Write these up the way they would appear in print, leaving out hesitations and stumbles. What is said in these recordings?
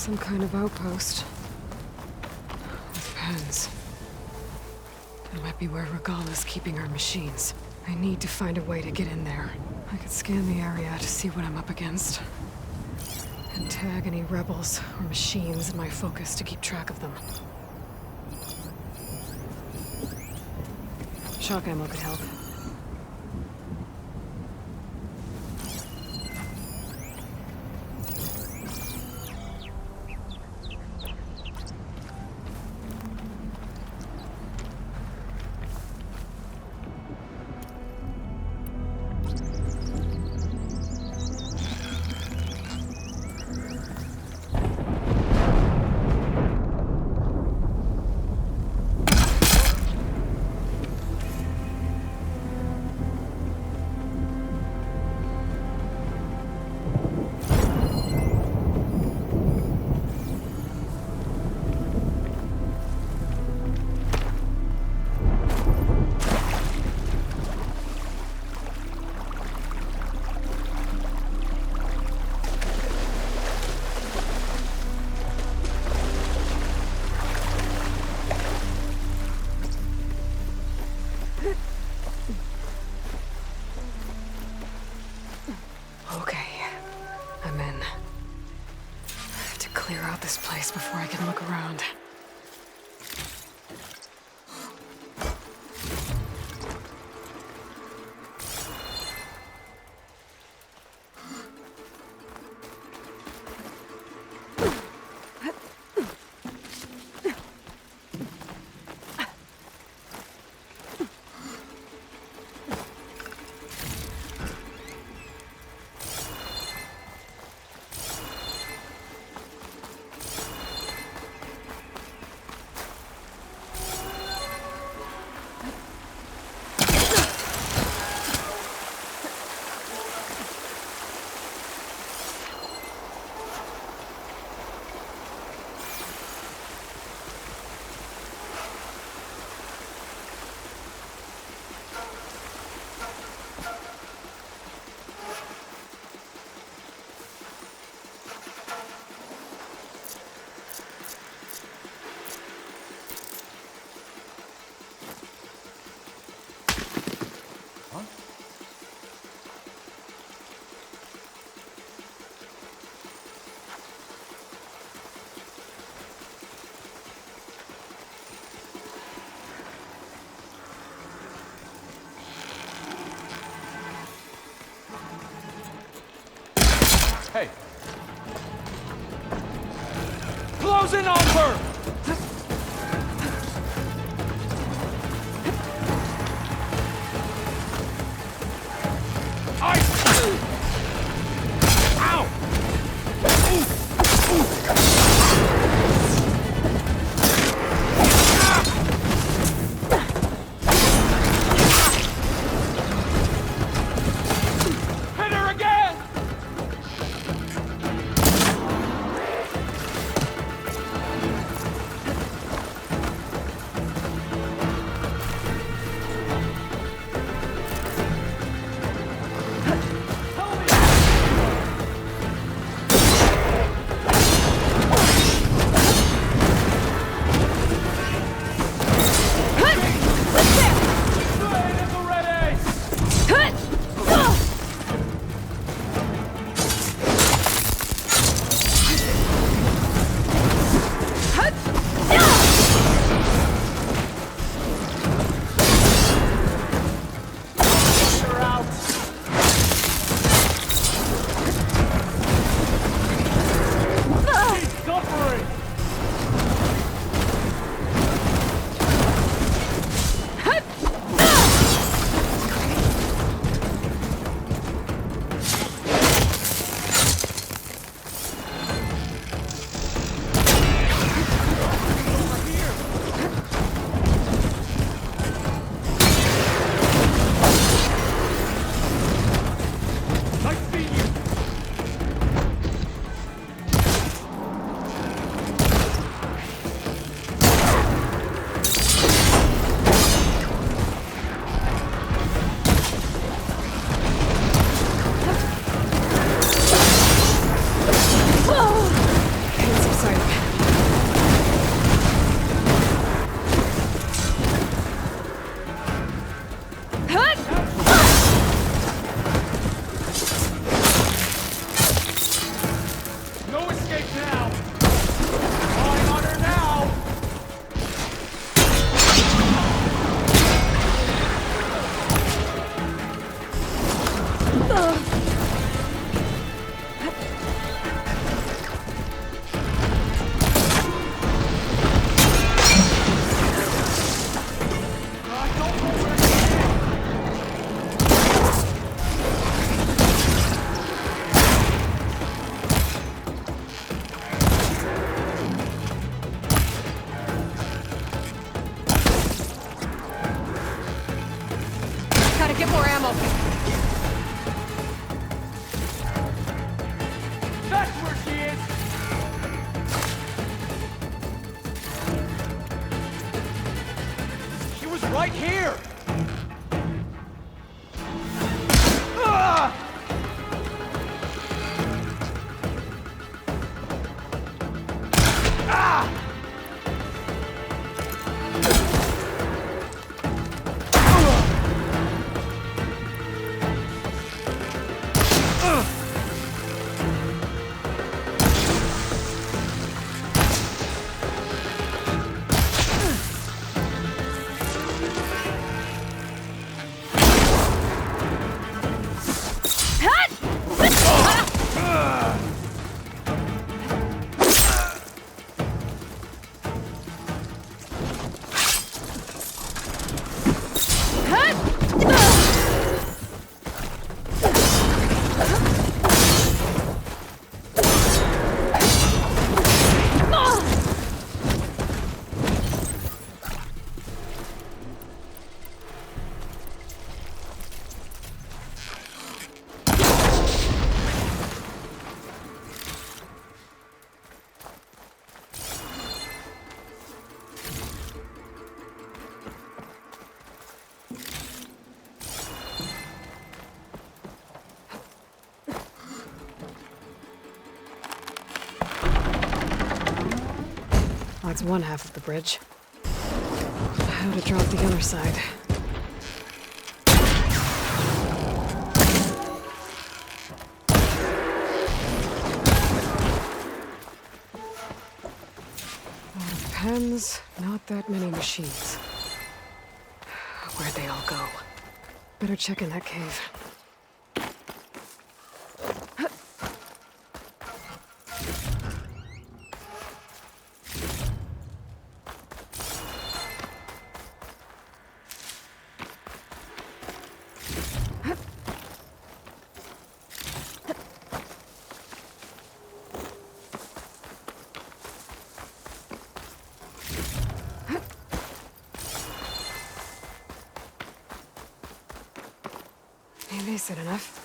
Some kind of outpost. With pens. It might be where Regala's keeping her machines. I need to find a way to get in there. I could scan the area to see what I'm up against. And tag any rebels or machines in my focus to keep track of them. Shock ammo could help. Before I can look around. Hey! Close in on her! Gotta get more ammo. That's where she is! She was right here! Ah! Ah! That's one half of the bridge. How to drop the other side. A lot of pens, not that many machines. Where'd they all go? Better check in that cave. Maybe it's enough.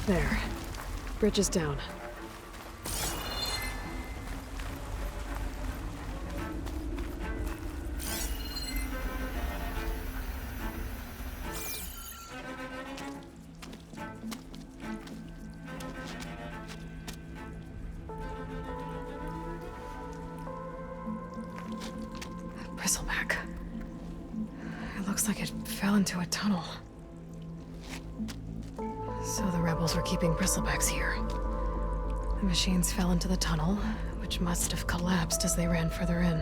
There. Bridge is down. That bristleback. It looks like it fell into a tunnel. So the rebels were keeping bristlebacks here. The machines fell into the tunnel, which must have collapsed as they ran further in.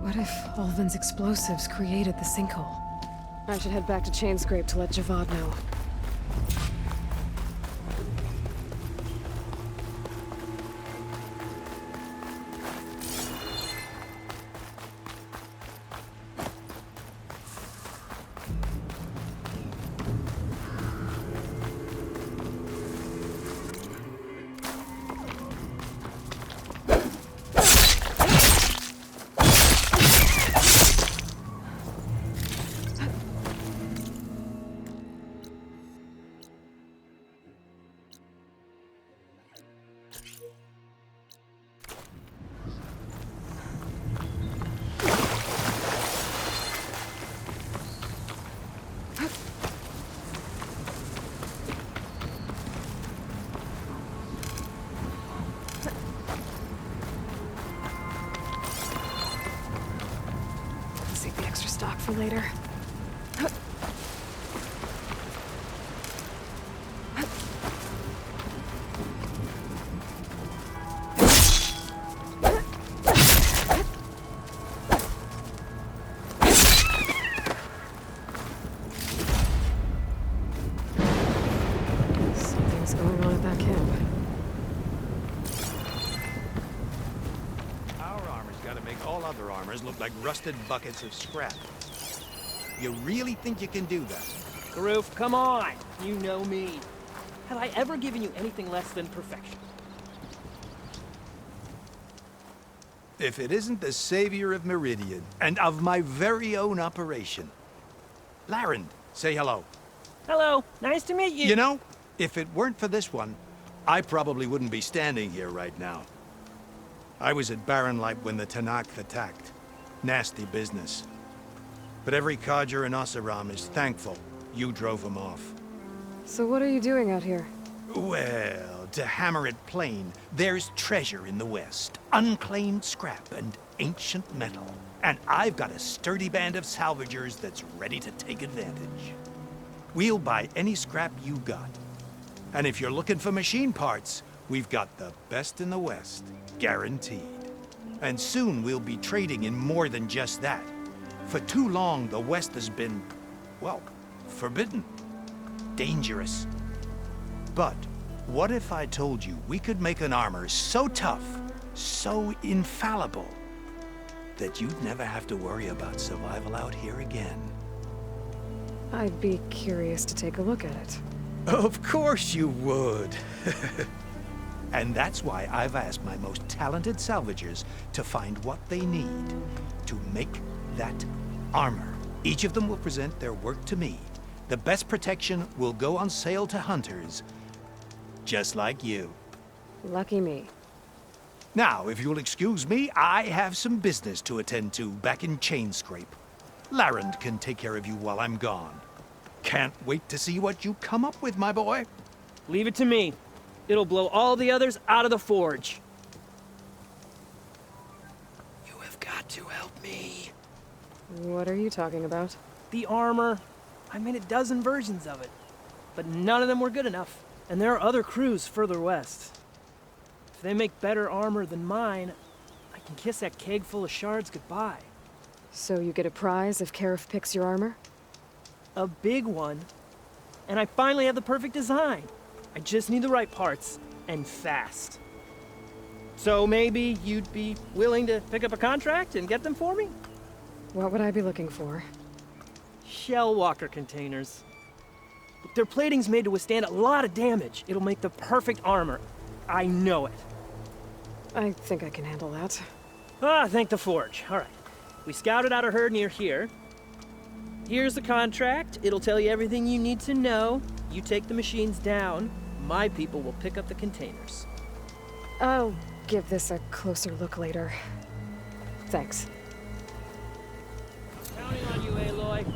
What if Ulvin's explosives created the sinkhole? I should head back to Chainscrape to let Javad know. for later. Something's going on at that camp. Our armor's gotta make all other armors look like rusted buckets of scrap. You really think you can do that? Garoof, come on! You know me. Have I ever given you anything less than perfection? If it isn't the savior of Meridian, and of my very own operation. Larend, say hello. Hello, nice to meet you. You know, if it weren't for this one, I probably wouldn't be standing here right now. I was at Barren Light when the Tanakh attacked. Nasty business. But every codger in Oseram is thankful you drove him off. So what are you doing out here? Well, to hammer it plain, there's treasure in the West. Unclaimed scrap and ancient metal. And I've got a sturdy band of salvagers that's ready to take advantage. We'll buy any scrap you got. And if you're looking for machine parts, we've got the best in the West, guaranteed. And soon we'll be trading in more than just that. For too long, the West has been, well, forbidden. Dangerous. But what if I told you we could make an armor so tough, so infallible, that you'd never have to worry about survival out here again? I'd be curious to take a look at it. Of course you would. And that's why I've asked my most talented salvagers to find what they need to make that armor. Each of them will present their work to me. The best protection will go on sale to hunters, just like you. Lucky me. Now, if you'll excuse me, I have some business to attend to back in Chainscrape. Larend can take care of you while I'm gone. Can't wait to see what you come up with, my boy. Leave it to me. It'll blow all the others out of the forge. You have got to help me. What are you talking about? The armor. I made a dozen versions of it. But none of them were good enough. And there are other crews further west. If they make better armor than mine, I can kiss that keg full of shards goodbye. So you get a prize if Karif picks your armor? A big one. And I finally have the perfect design. I just need the right parts, and fast. So maybe you'd be willing to pick up a contract and get them for me? What would I be looking for? Shell walker containers. Their plating's made to withstand a lot of damage. It'll make the perfect armor. I know it. I think I can handle that. Ah, thank the forge. All right. We scouted out a herd near here. Here's the contract. It'll tell you everything you need to know. You take the machines down. My people will pick up the containers. I'll give this a closer look later. Thanks. Counting on you, Aloy.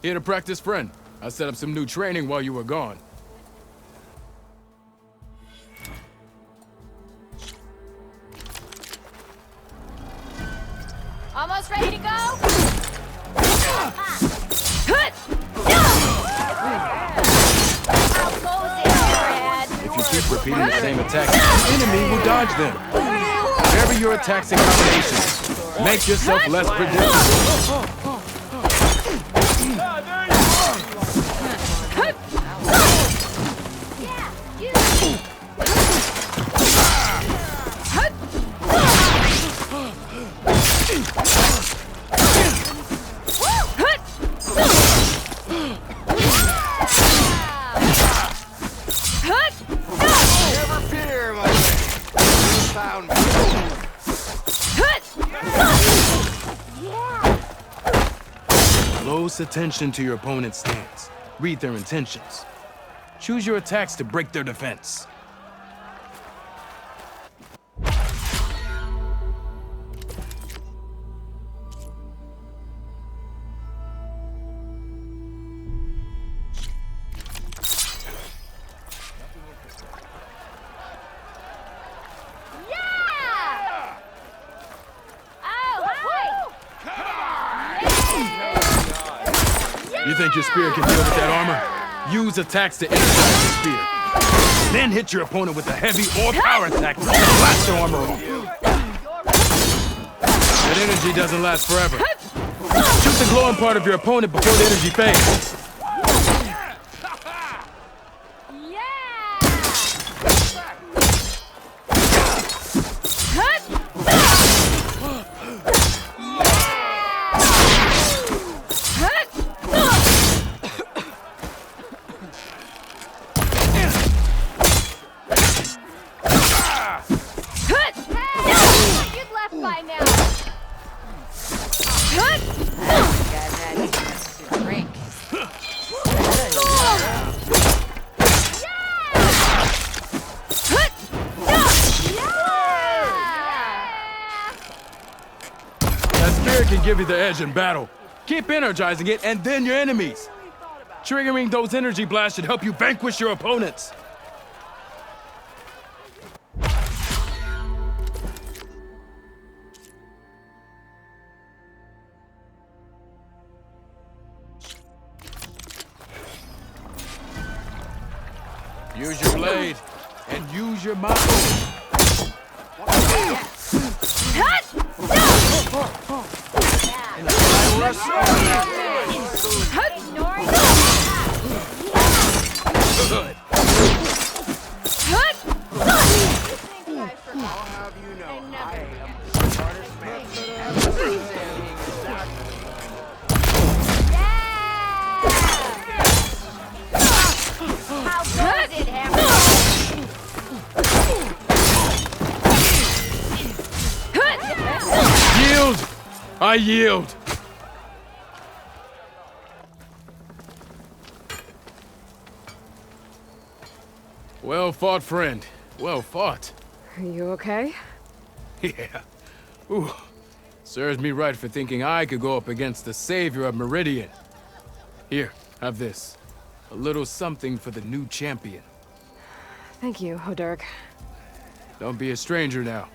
Here to practice, friend. I set up some new training while you were gone. Almost ready to go? If you keep repeating the same attacks, the enemy will dodge them. Vary your attacks and combinations. Make yourself less predictable. Never fear, my friend. You found me. Close attention to your opponent's stance. Read their intentions. Choose your attacks to break their defense. You think your spear can deal with that armor? Use attacks to energize your spear. Then hit your opponent with a heavy or power attack to blast their armor off. That energy doesn't last forever. Shoot the glowing part of your opponent before the energy fades. Can give you the edge in battle. Keep energizing it, and then your enemies. Triggering those energy blasts should help you vanquish your opponents. Use your blade, and use your mouth. Good. I'll have you know, I am the smartest man ever. How goes it, Hammer? Yield! I yield! Well fought, friend. Well fought. Are you okay? Yeah. Ooh. Serves me right for thinking I could go up against the savior of Meridian. Here, have this. A little something for the new champion. Thank you, Hodurg. Don't be a stranger now.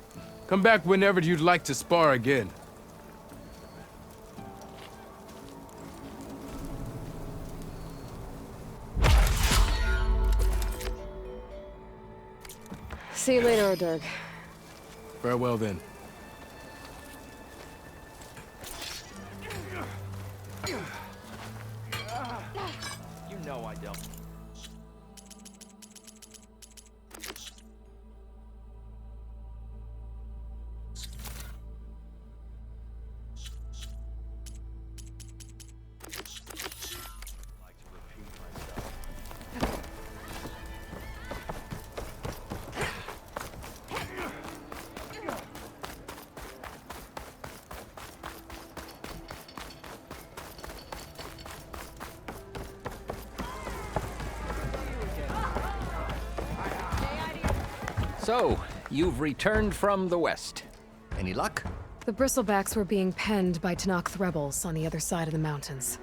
Come back whenever you'd like to spar again. See you later, Hodurg. Farewell then. You know I don't. So, you've returned from the west. Any luck? The bristlebacks were being penned by Tenakth rebels on the other side of the mountains.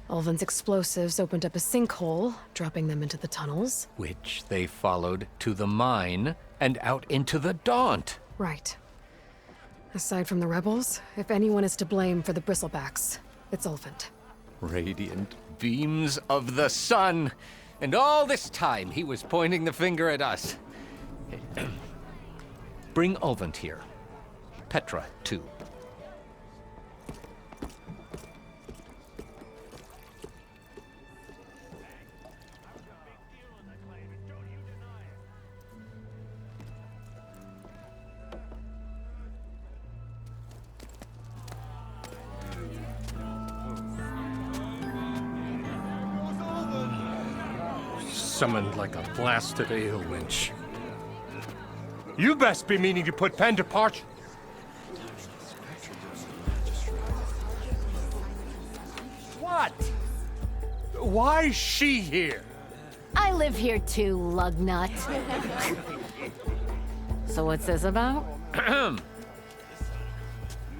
Ulven's explosives opened up a sinkhole, dropping them into the tunnels. Which they followed to the mine and out into the Daunt. Right. Aside from the rebels, if anyone is to blame for the bristlebacks, it's Ulven. Radiant beams of the sun. And all this time he was pointing the finger at us. Bring Ulven here. Petra, too. Summoned like a blasted ale winch. You best be meaning to put pen to parch. What? Why is she here? I live here too, lugnut. So what's this about?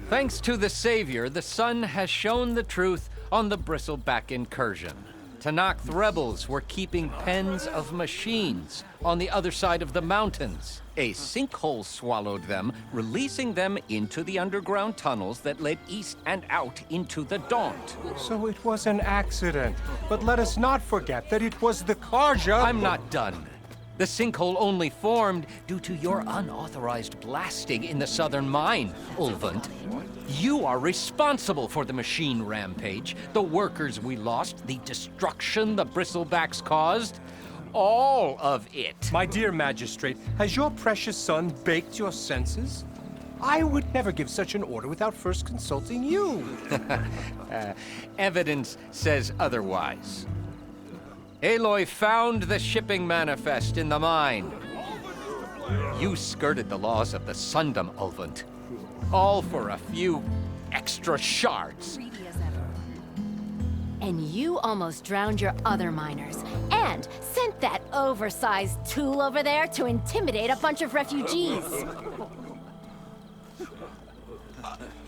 Thanks to the Savior, the sun has shown the truth on the bristleback incursion. Tanakh rebels were keeping pens of machines on the other side of the mountains. A sinkhole swallowed them, releasing them into the underground tunnels that led east and out into the Daunt. So it was an accident. But let us not forget that it was the Karja. I'm not done. The sinkhole only formed due to your unauthorized blasting in the southern mine, Ulven. You are responsible for the machine rampage, the workers we lost, the destruction the bristlebacks caused. All of it. My dear magistrate, has your precious son baked your senses? I would never give such an order without first consulting you. Evidence says otherwise. Aloy found the shipping manifest in the mine. You skirted the laws of the Sundom, Ulven. All for a few extra shards. And you almost drowned your other miners, and sent that oversized tool over there to intimidate a bunch of refugees.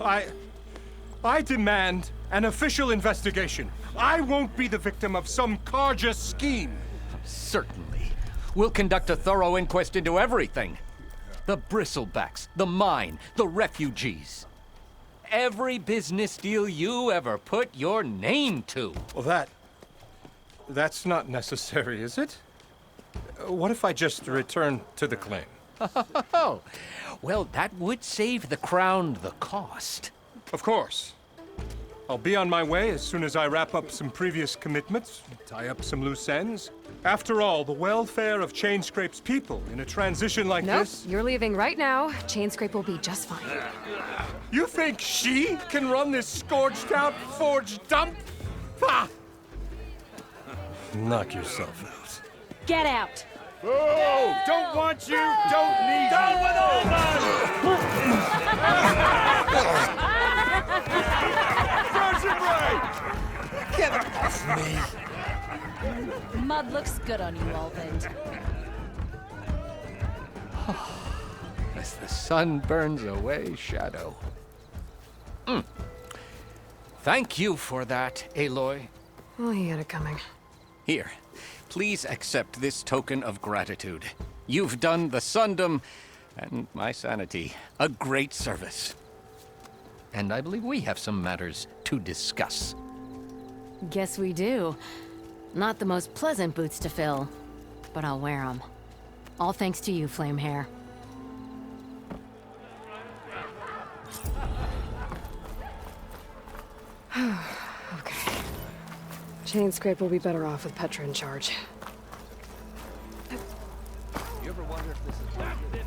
I demand an official investigation. I won't be the victim of some Karja scheme. Certainly. We'll conduct a thorough inquest into everything. The bristlebacks, the mine, the refugees. Every business deal you ever put your name to. Well, that's not necessary, is it? What if I just return to the claim? Oh, well, that would save the crown the cost. Of course. I'll be on my way as soon as I wrap up some previous commitments, tie up some loose ends. After all, the welfare of Chainscrape's people in a transition like Nope, this... you're leaving right now. Chainscrape will be just fine. You think she can run this scorched-out forged dump? Ha! Knock yourself out. Get out! Oh, don't want you, don't need Down you. with Get off me! Mud looks good on you, Ulven. As the sun burns away shadow. Thank you for that, Aloy. Oh, he had it coming. Here, please accept this token of gratitude. You've done the Sundom and my sanity a great service. And I believe we have some matters to discuss. Guess we do. Not the most pleasant boots to fill, but I'll wear them. All thanks to you, Flamehair. Okay. Chainscrape will be better off with Petra in charge. You ever wonder if this is worth it?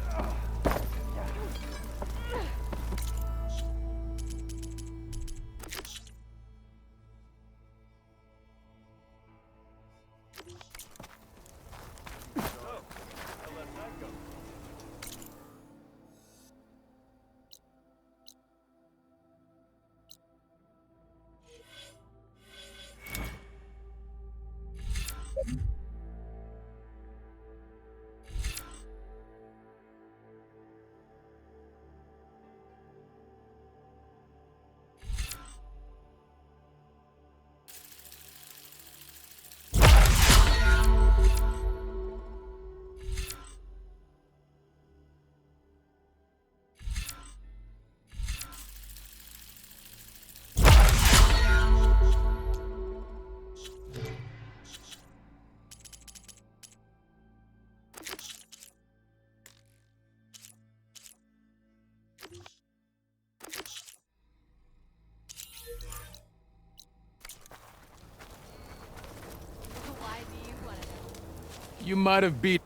You might have beat...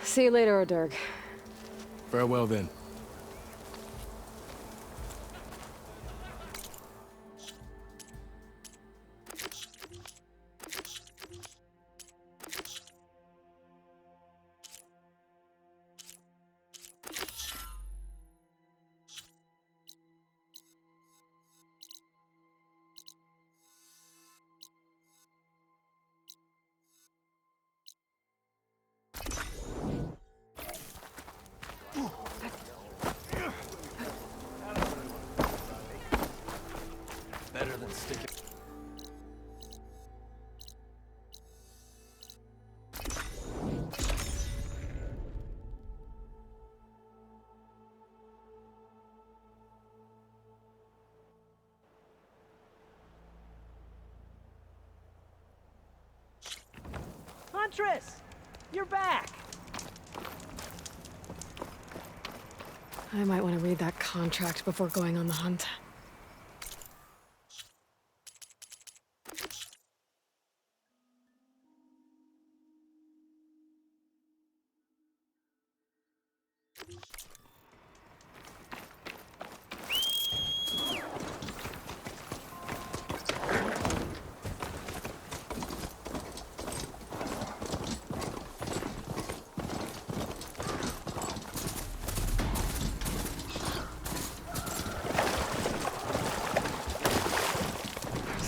See you later, Dirk. Farewell then. Better than sticking. Huntress! You're back! I might want to read that contract before going on the hunt.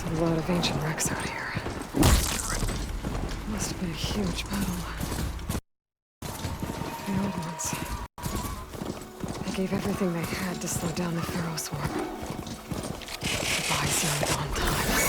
A lot of ancient wrecks out here. Must have been a huge battle. The old ones. They gave everything they had to slow down the Pharaoh swarm. Goodbye, Zero Dawn times.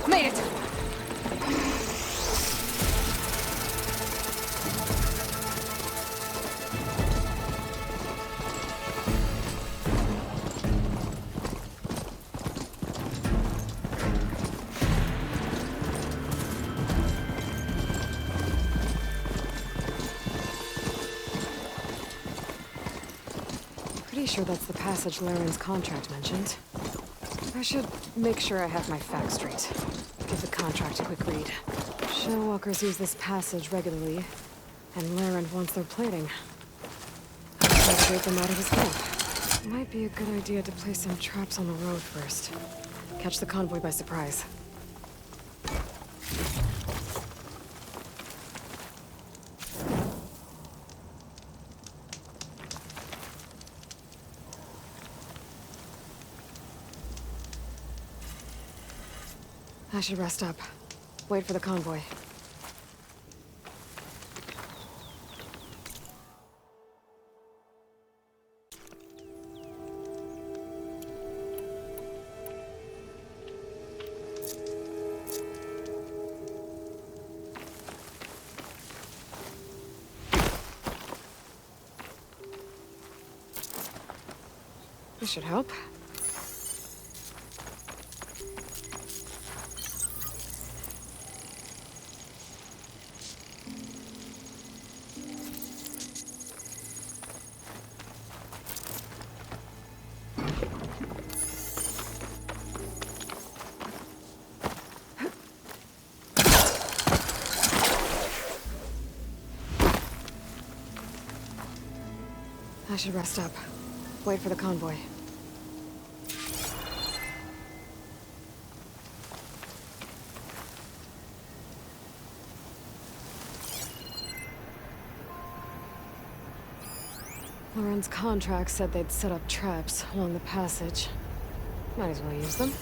Made it! Pretty sure that's the passage Laren's contract mentioned. I should make sure I have my facts straight. Give the contract a quick read. Shellwalkers use this passage regularly, and Laren wants their plating. I'll separate them out of his camp. Might be a good idea to place some traps on the road first. Catch the convoy by surprise. I should rest up. Wait for the convoy. This should help. I should rest up. Wait for the convoy. Laren's contract said they'd set up traps along the passage. Might as well use them.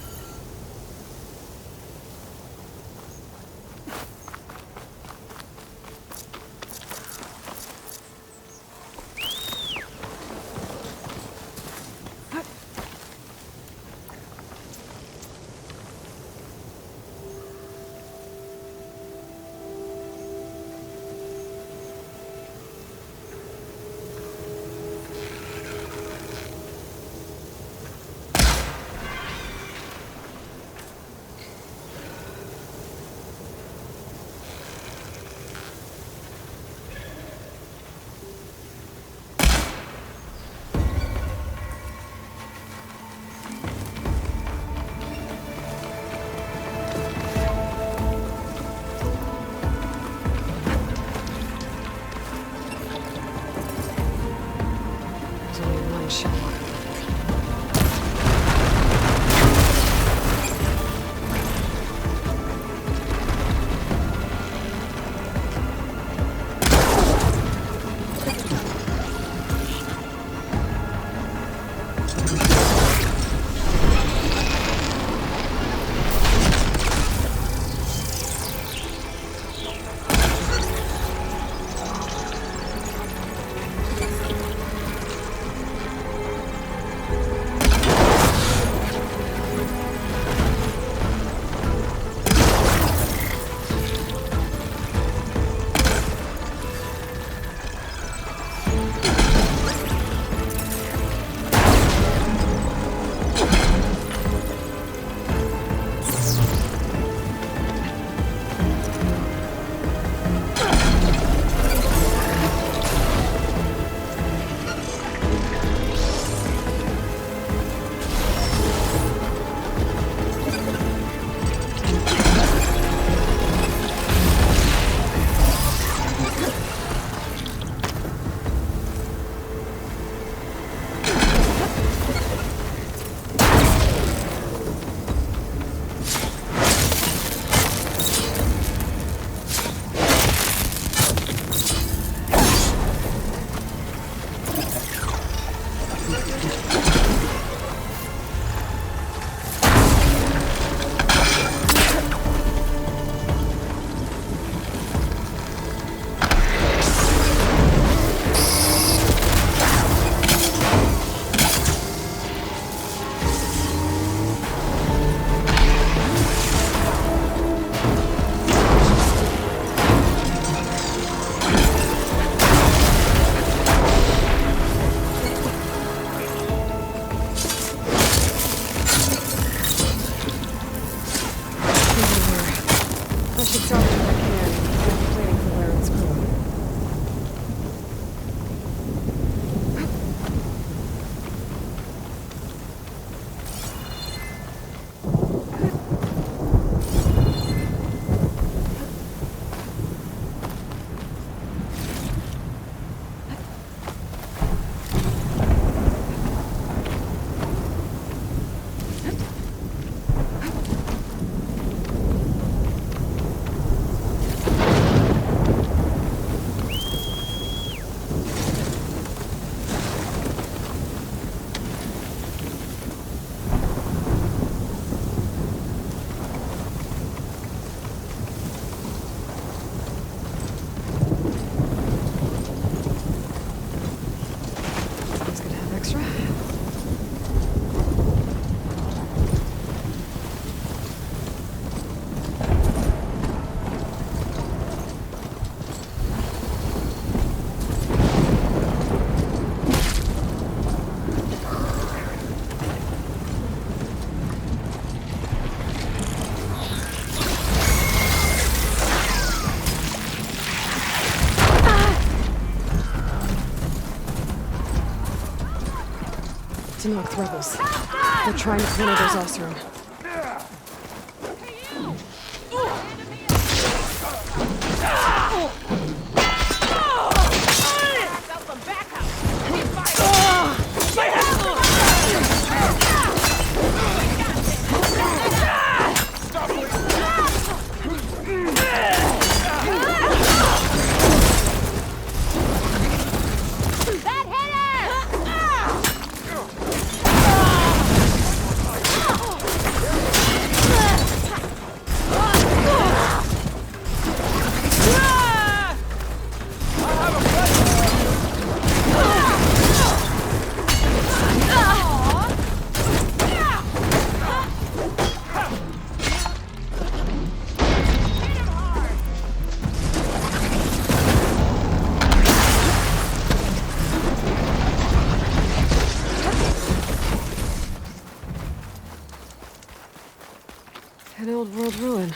I should salvage what I can. I'm waiting for Laren's crew. To knock the rebels. They're trying to corner those Osram. An old world ruin.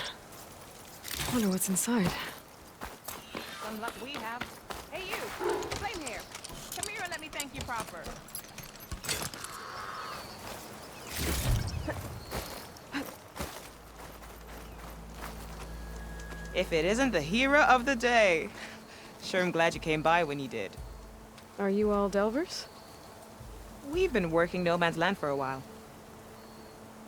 Wonder what's inside. Some luck we have. Hey, you! Flame here. Come here and let me thank you proper. If it isn't the hero of the day. Sure, I'm glad you came by when you did. Are you all Delvers? We've been working No Man's Land for a while.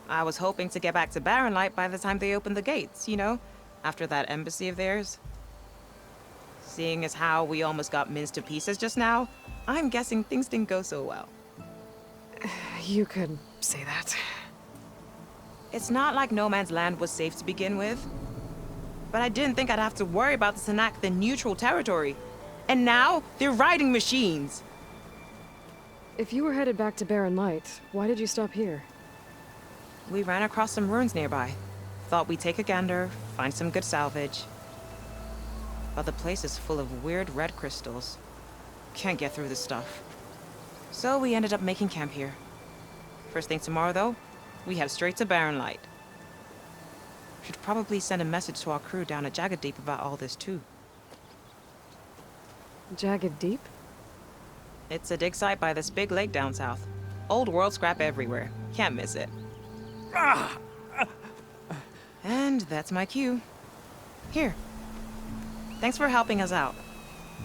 I was hoping to get back to Barren Light by the time they opened the gates, you know? After that embassy of theirs. Seeing as how we almost got minced to pieces just now, I'm guessing things didn't go so well. You could say that. It's not like No Man's Land was safe to begin with. But I didn't think I'd have to worry about the Tanakh, the neutral territory. And now, they're riding machines. If you were headed back to Barren Light, why did you stop here? We ran across some ruins nearby. Thought we'd take a gander, find some good salvage. But the place is full of weird red crystals. Can't get through this stuff. So we ended up making camp here. First thing tomorrow, though, we head straight to Barren Light. Should probably send a message to our crew down at Jagged Deep about all this, too. Jagged Deep? It's a dig site by this big lake down south. Old world scrap everywhere. Can't miss it. And that's my cue. Here. Thanks for helping us out.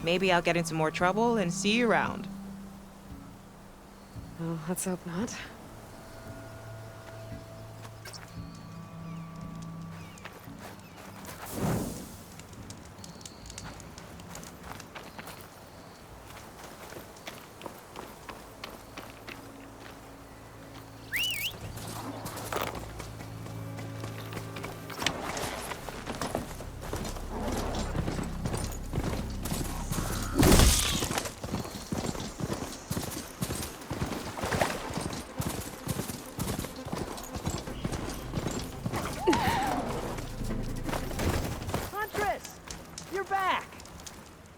Maybe I'll get into more trouble and see you around. Well, let's hope not.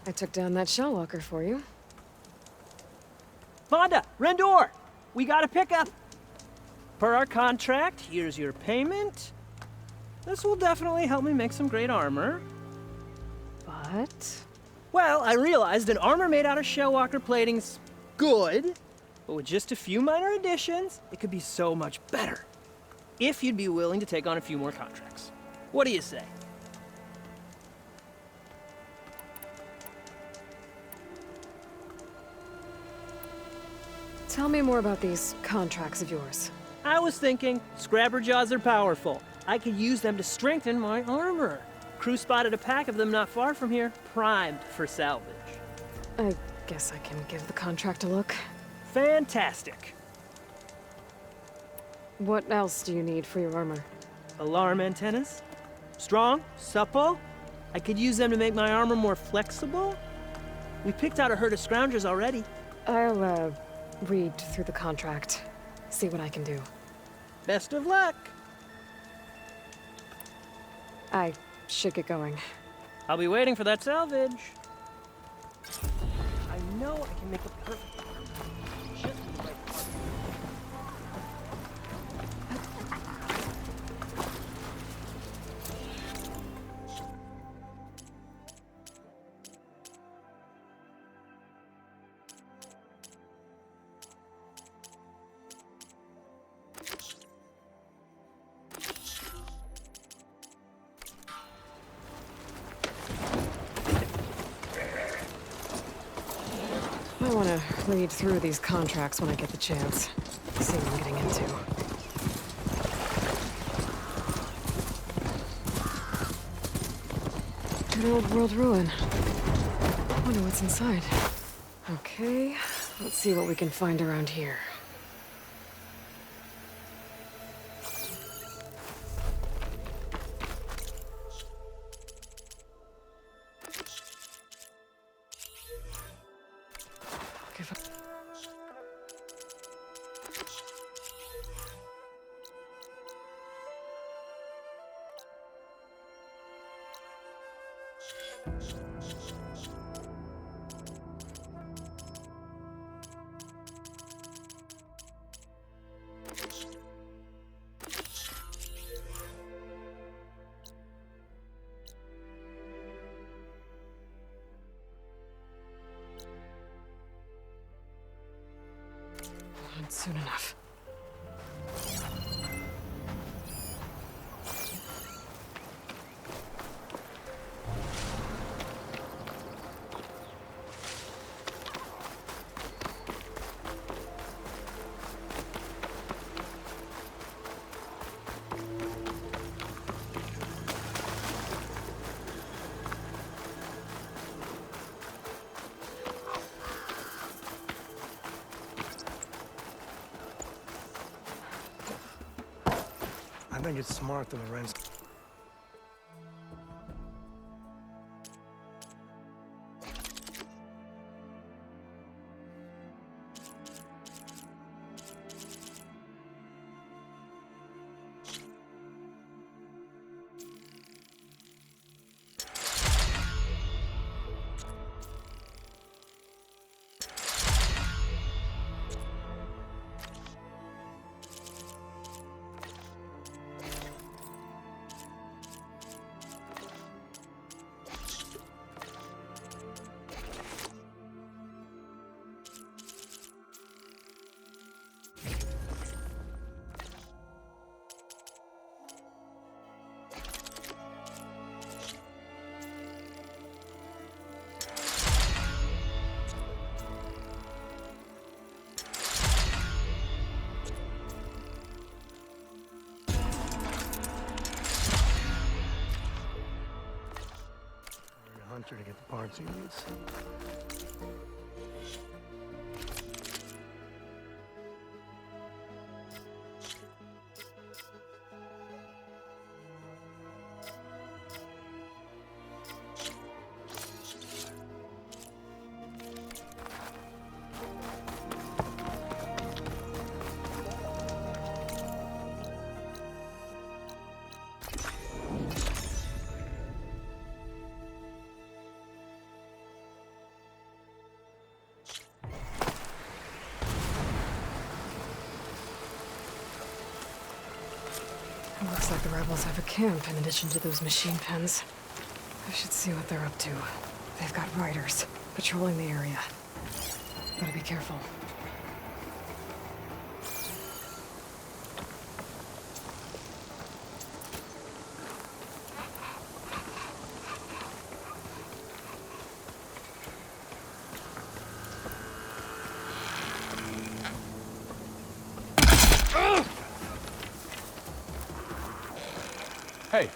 I took down that shell walker for you. Vonda, Rendor, we got a pickup. Per our contract, here's your payment. This will definitely help me make some great armor. But... Well, I realized an armor made out of Shellwalker plating's good, but with just a few minor additions, it could be so much better. If you'd be willing to take on a few more contracts. What do you say? Tell me more about these contracts of yours. I was thinking, Scrabber Jaws are powerful. I could use them to strengthen my armor. Crew spotted a pack of them not far from here, primed for salvage. I guess I can give the contract a look. Fantastic. What else do you need for your armor? Alarm antennas? Strong, supple. I could use them to make my armor more flexible. We picked out a herd of Scavengers already. I'll, read through the contract. See what I can do. Best of luck. I should get going. I'll be waiting for that salvage. I know I can make a perfect armor. Just the right part. I want to read through these contracts when I get the chance. See what I'm getting into. Good old world ruin. Wonder what's inside. Okay, let's see what we can find around here. Not soon enough. I think it's smart that the rents. Hunter to get the parts he needs. like the rebels have a camp in addition to those machine pens. I should see what they're up to. They've got riders patrolling the area. Gotta be careful. Hey.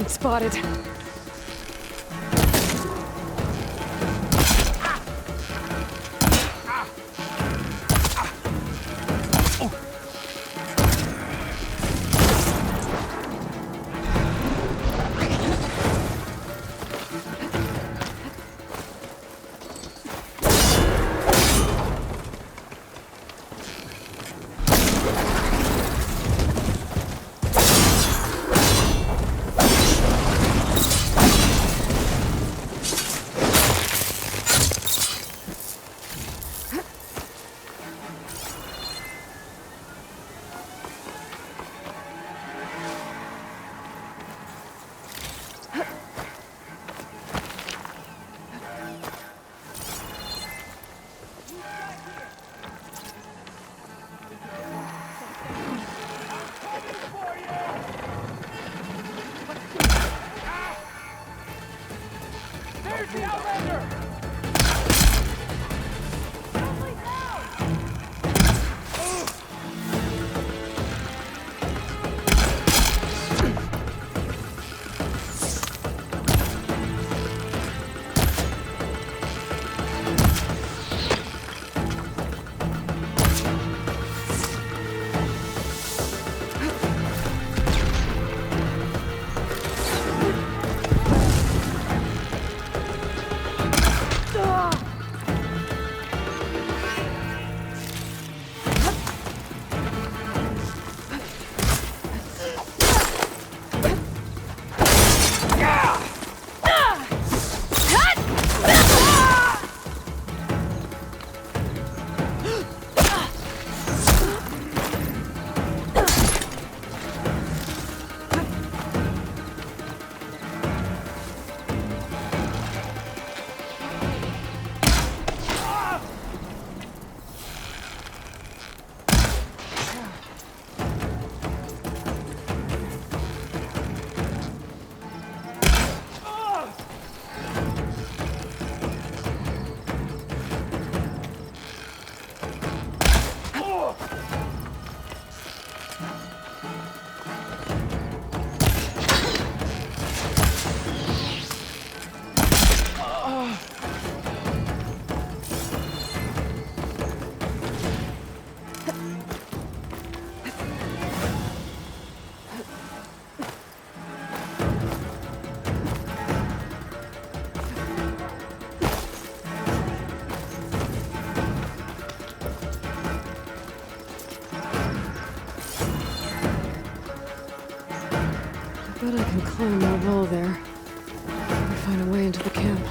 Spotted. Bet I can climb that wall there. Maybe find a way into the camp.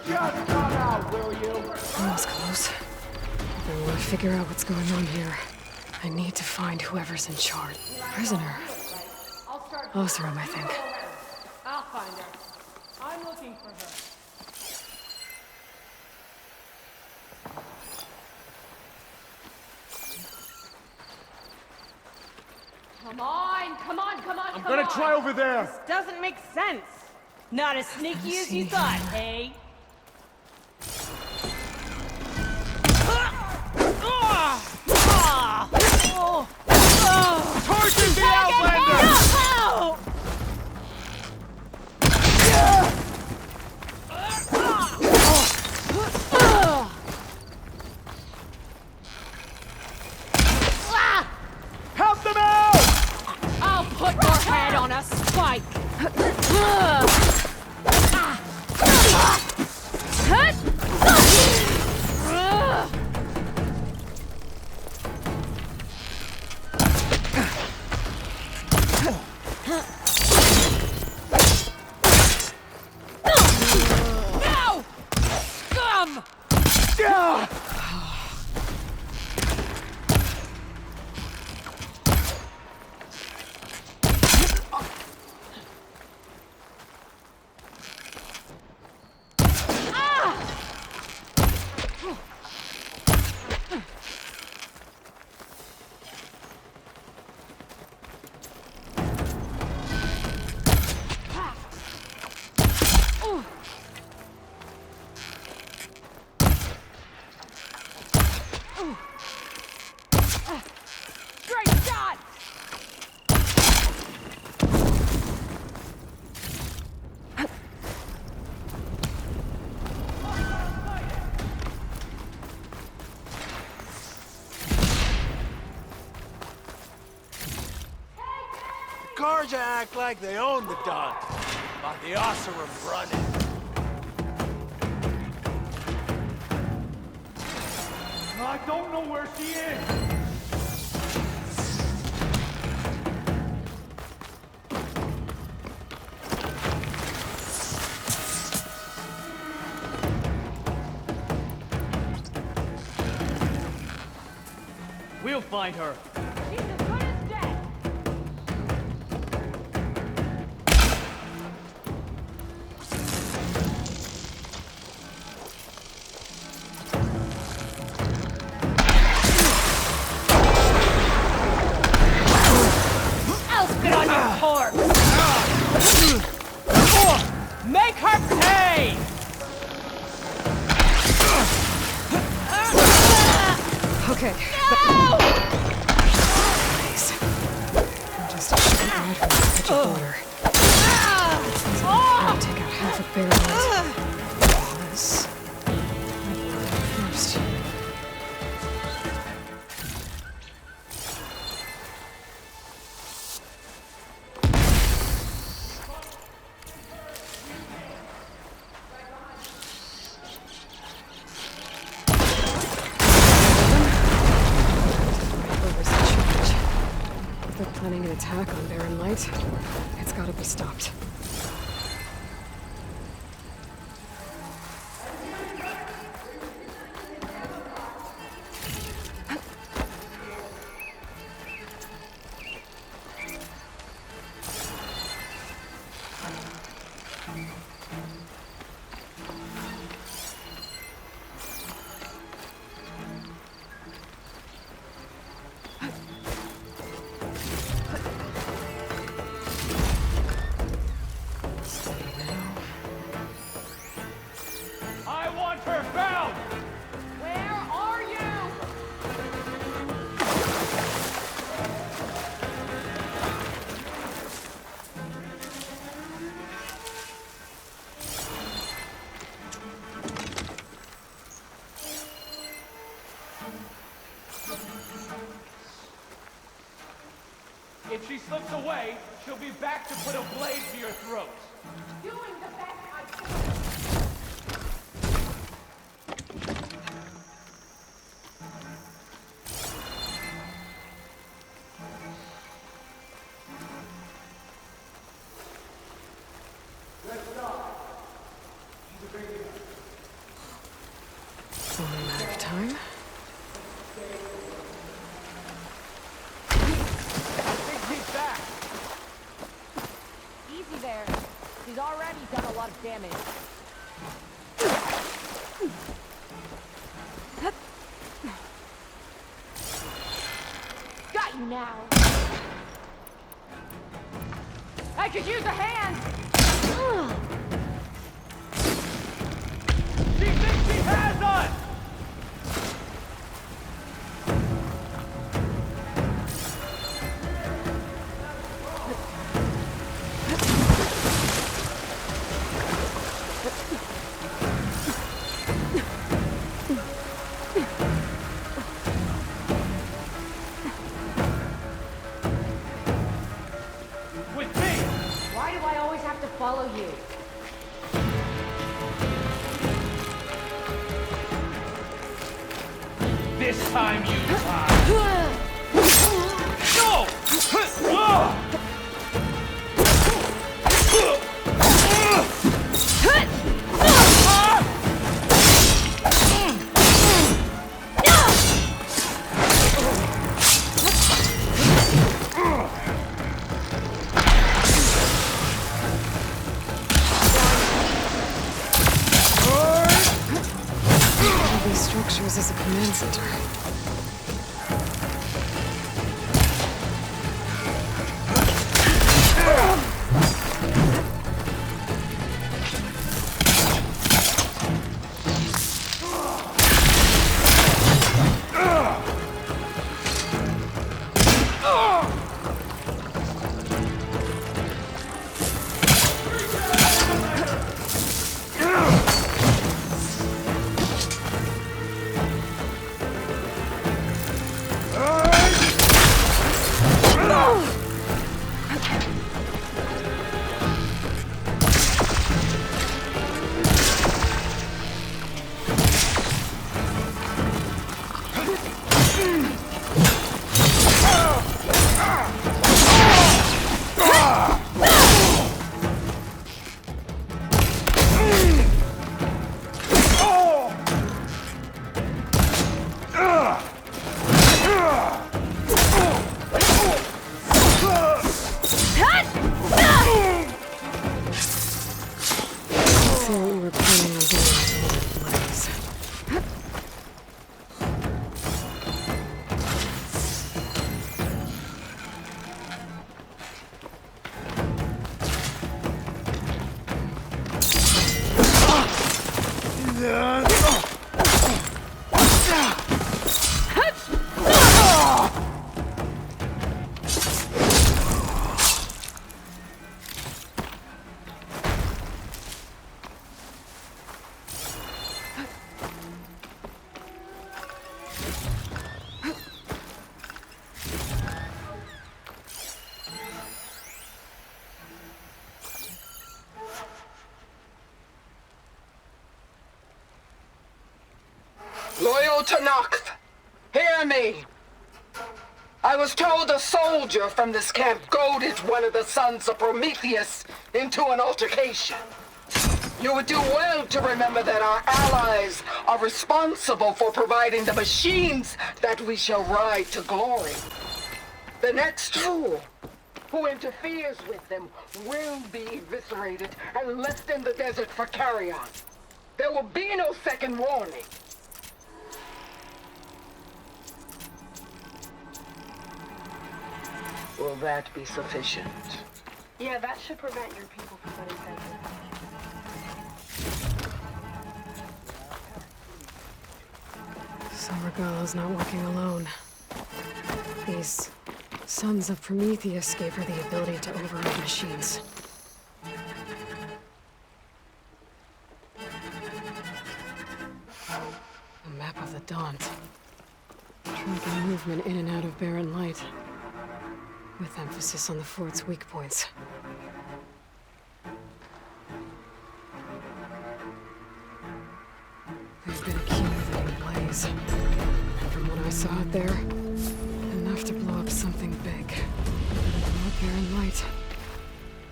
Just come out, will you? Almost close. If I want to figure out what's going on here, I need to find whoever's in charge. Prisoner. Osram, I think. I'll find her. I'm looking for her. Come on, come on, come on, I'm gonna try over there. This doesn't make sense. Not as sneaky as you thought, eh? Torches the outlander! strike! No! Scum! Great shot! Cars act like they own the dog, but they also run it. I don't know where she is! We'll find her. She's as good as dead! I'll spit on your corpse! Make her pay! Okay. No! Please. I'm just a short ride from the edge of border. I'll take out half a barrel. This. First. If they're planning an attack on Barren Light, it's gotta be stopped. I want her found! Where are you? If she slips away, she'll be back to put a blade to your throat. Doing the best I can. It's only a matter of time. He's back! Easy there. He's already done a lot of damage. Got you now. I could use a hand. She thinks she has us! With me! Why follow you. This time you try. No! These structures as a command center. Loyal to Noct, hear me. I was told a soldier from this camp goaded one of the sons of Prometheus into an altercation. You would do well to remember that our allies are responsible for providing the machines that we shall ride to glory. The next fool who interferes with them will be eviscerated and left in the desert for carrion. There will be no second warning. Will that be sufficient? Yeah, that should prevent your people from getting censored. So Regala's not working alone. These sons of Prometheus gave her the ability to override machines. A map of the Daunt. Tracking movement in and out of barren light, with emphasis on the fort's weak points. They've been accumulating blaze. And from what I saw out there, enough to blow up something big. Blow barren light.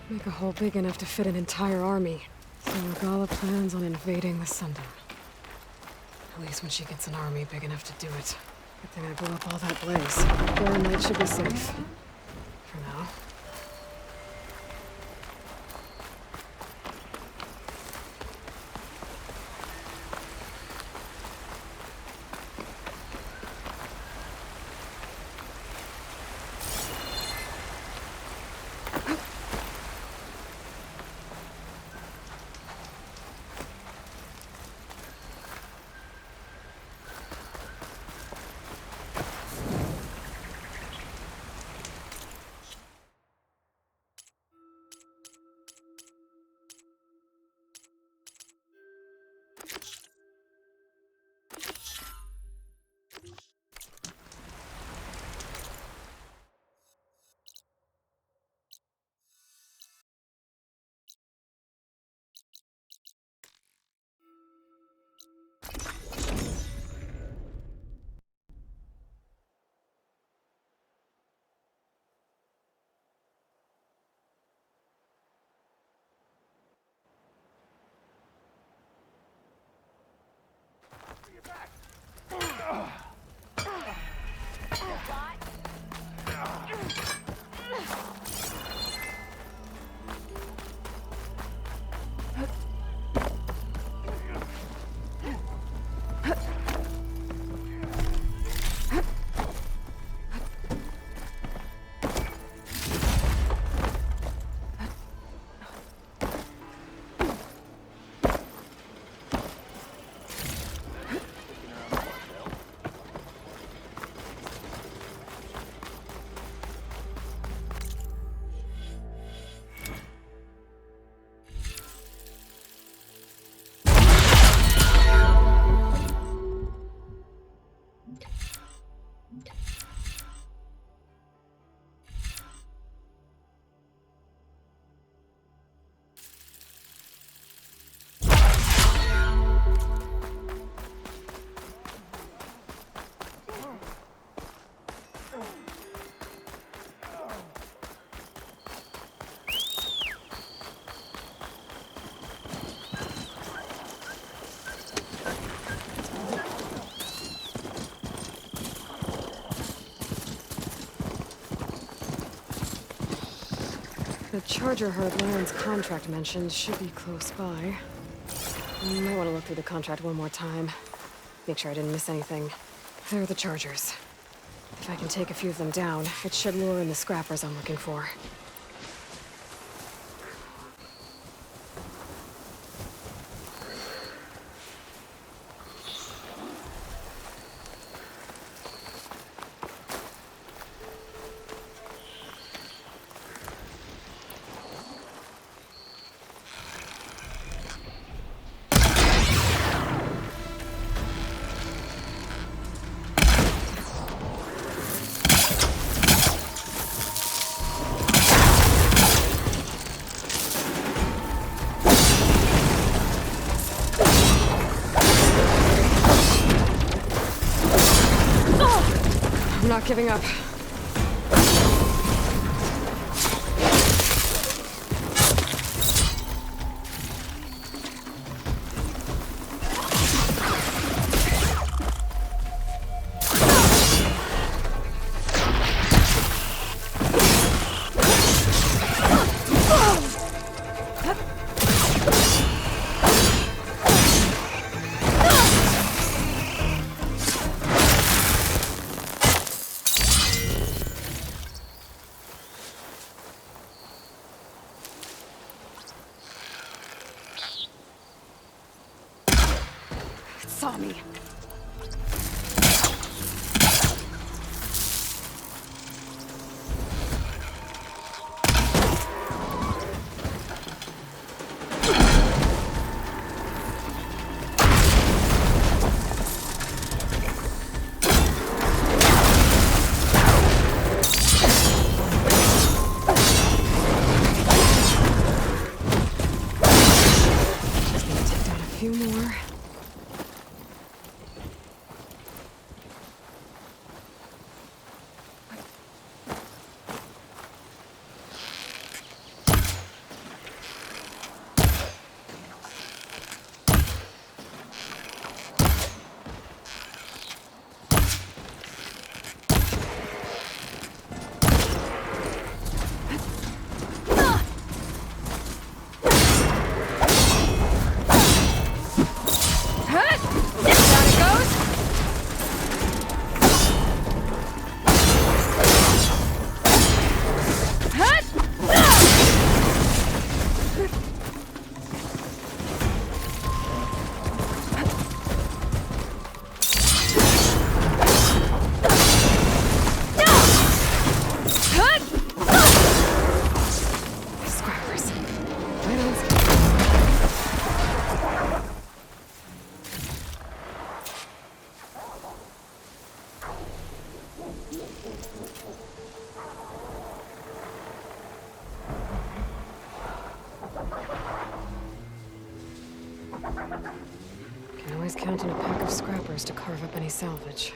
Make a hole big enough to fit an entire army. So Regala plans on invading the Sundom. At least when she gets an army big enough to do it. Good thing I blew up all that blaze. Barren light should be safe. For now. The charger hurtling contract mentioned should be close by. I might want to look through the contract one more time. Make sure I didn't miss anything. There are the chargers. If I can take a few of them down, it should lure in the scrappers I'm looking for. I'm not giving up. Saw me. Just need to take down a few more. Can always count on a pack of scrappers to carve up any salvage.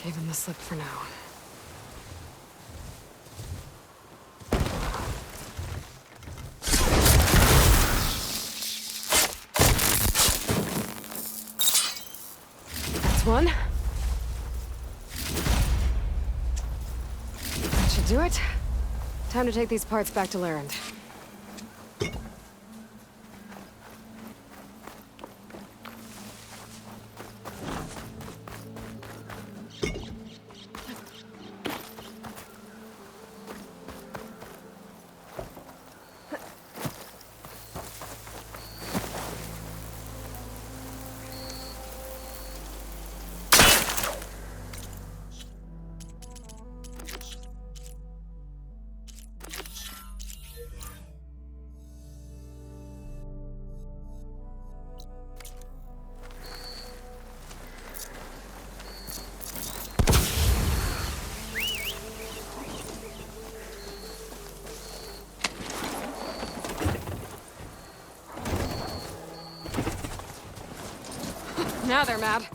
Gave him the slip for now. That's one. That should do it. Time to take these parts back to Larend. Now they're mad.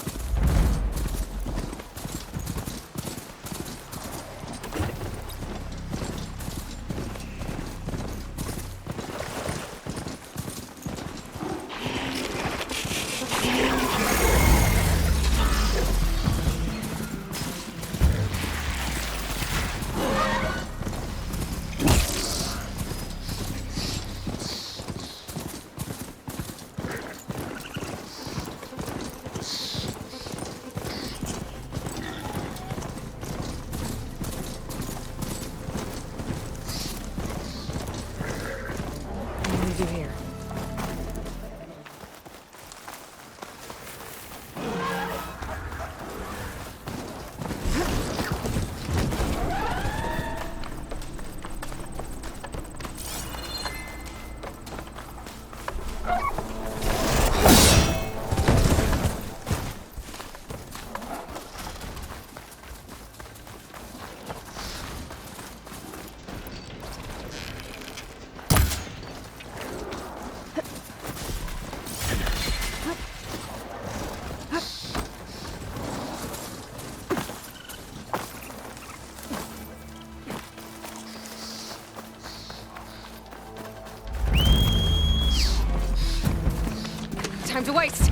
Time to waste.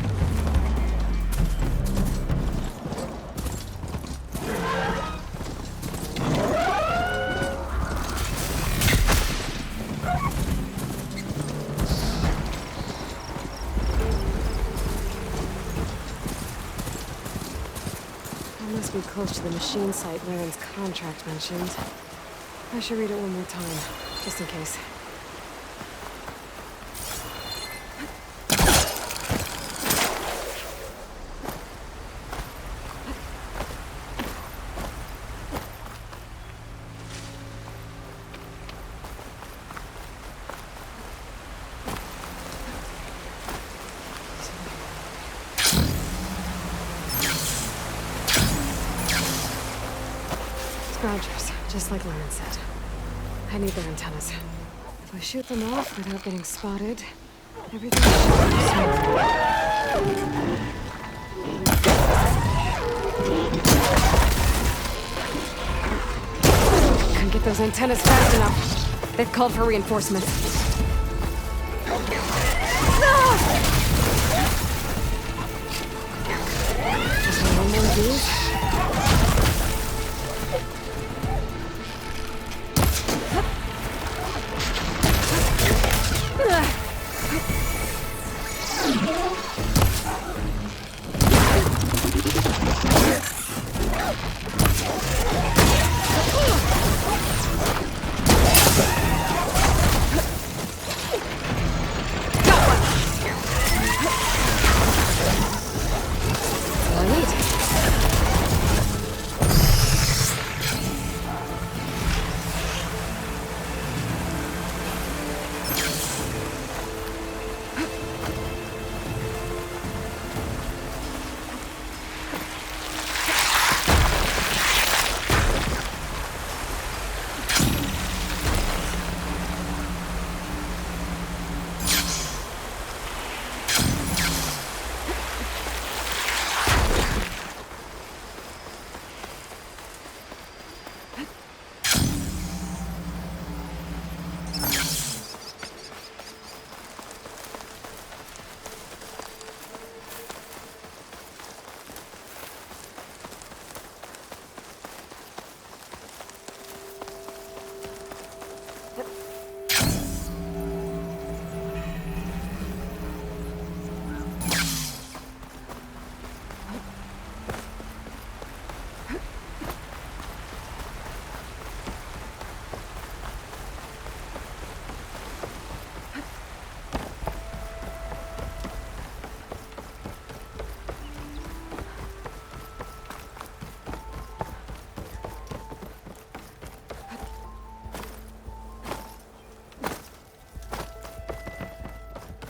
I must be close to the machine site Laren's contract mentioned. I should read it one more time, just in case. Scavengers, just like Laren said. I need their antennas. If I shoot them off without getting spotted, everything should go smoothly. Couldn't get those antennas fast enough. They've called for reinforcements. Just one more of these.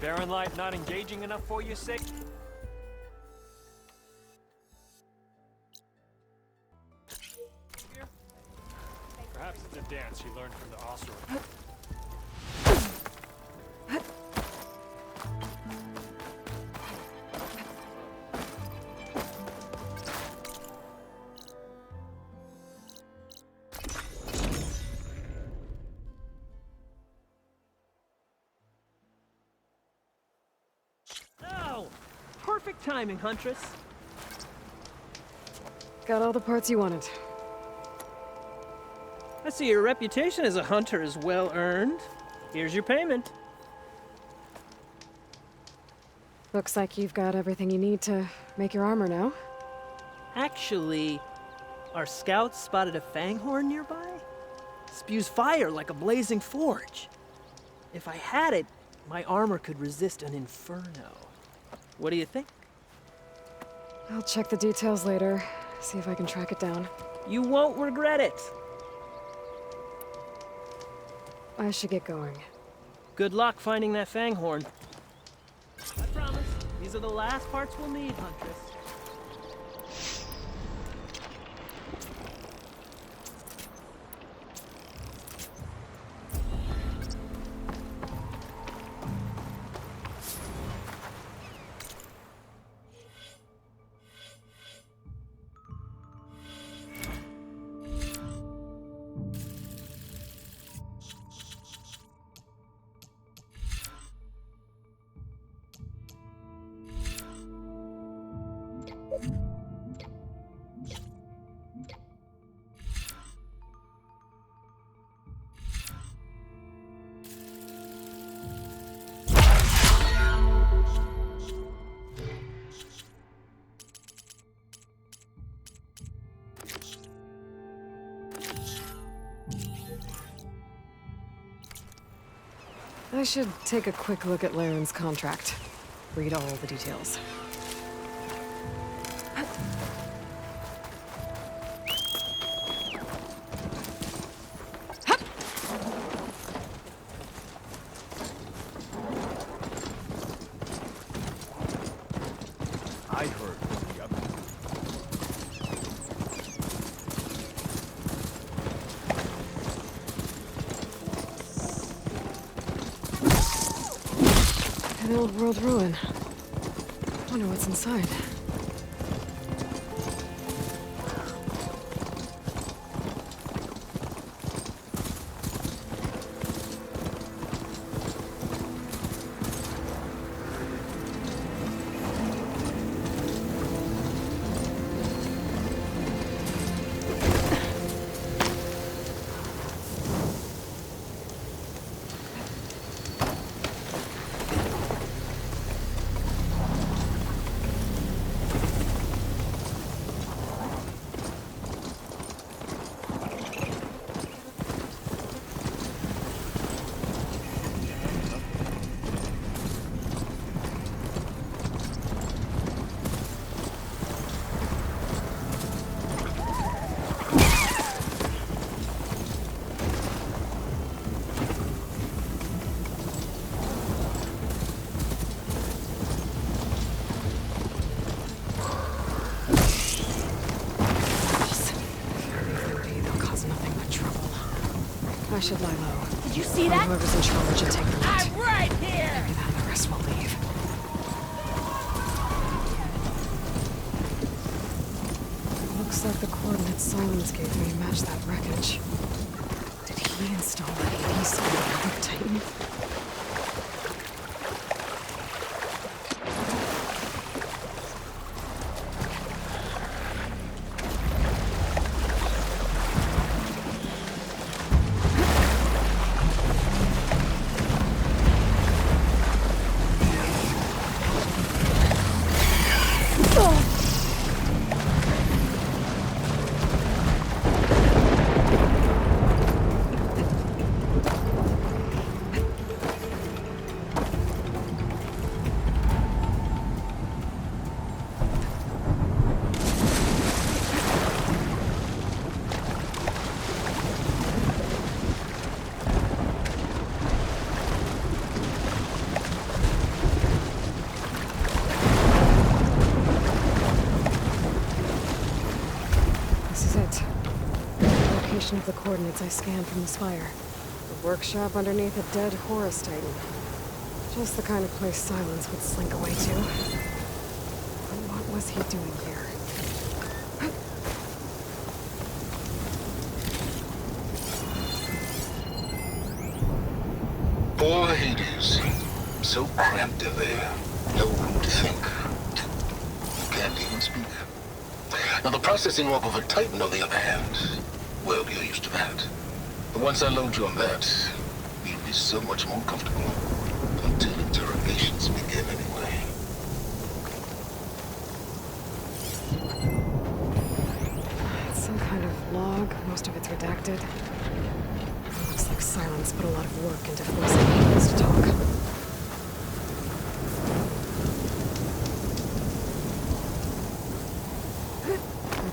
Barren light not engaging enough for you, Sick? Perhaps it's a dance you learned from the Osra. timing, Huntress. Got all the parts you wanted. I see your reputation as a hunter is well earned. Here's your payment. Looks like you've got everything you need to make your armor now. Actually, our scouts spotted a fanghorn nearby. Spews fire like a blazing forge. If I had it, my armor could resist an inferno. What do you think? I'll check the details later, see if I can track it down. You won't regret it. I should get going. Good luck finding that fanghorn. I promise, these are the last parts we'll need, Huntress. I should take a quick look at Laren's contract. Read all the details. I heard from the others. An old world ruin. Wonder what's inside. I should lie low. Did you see that? Whoever's in charge and take the lead. I'm right here! Maybe then the rest will leave. Looks like the coordinates Silence gave me match that wreckage. Did he install a Hades on the Titan? Of the coordinates I scanned from the spire. The workshop underneath a dead Horus Titan. Just the kind of place Silence would slink away to. But what was he doing here? Poor Hades. So cramped in there. No room to think. can't even speak. Now, the processing orb of a Titan, on the other hand, well, you're used to that. But once I load you on that, you'll be so much more comfortable. Until interrogations begin, anyway. It's some kind of log. Most of it's redacted. It looks like Silence put a lot of work into forcing humans to talk.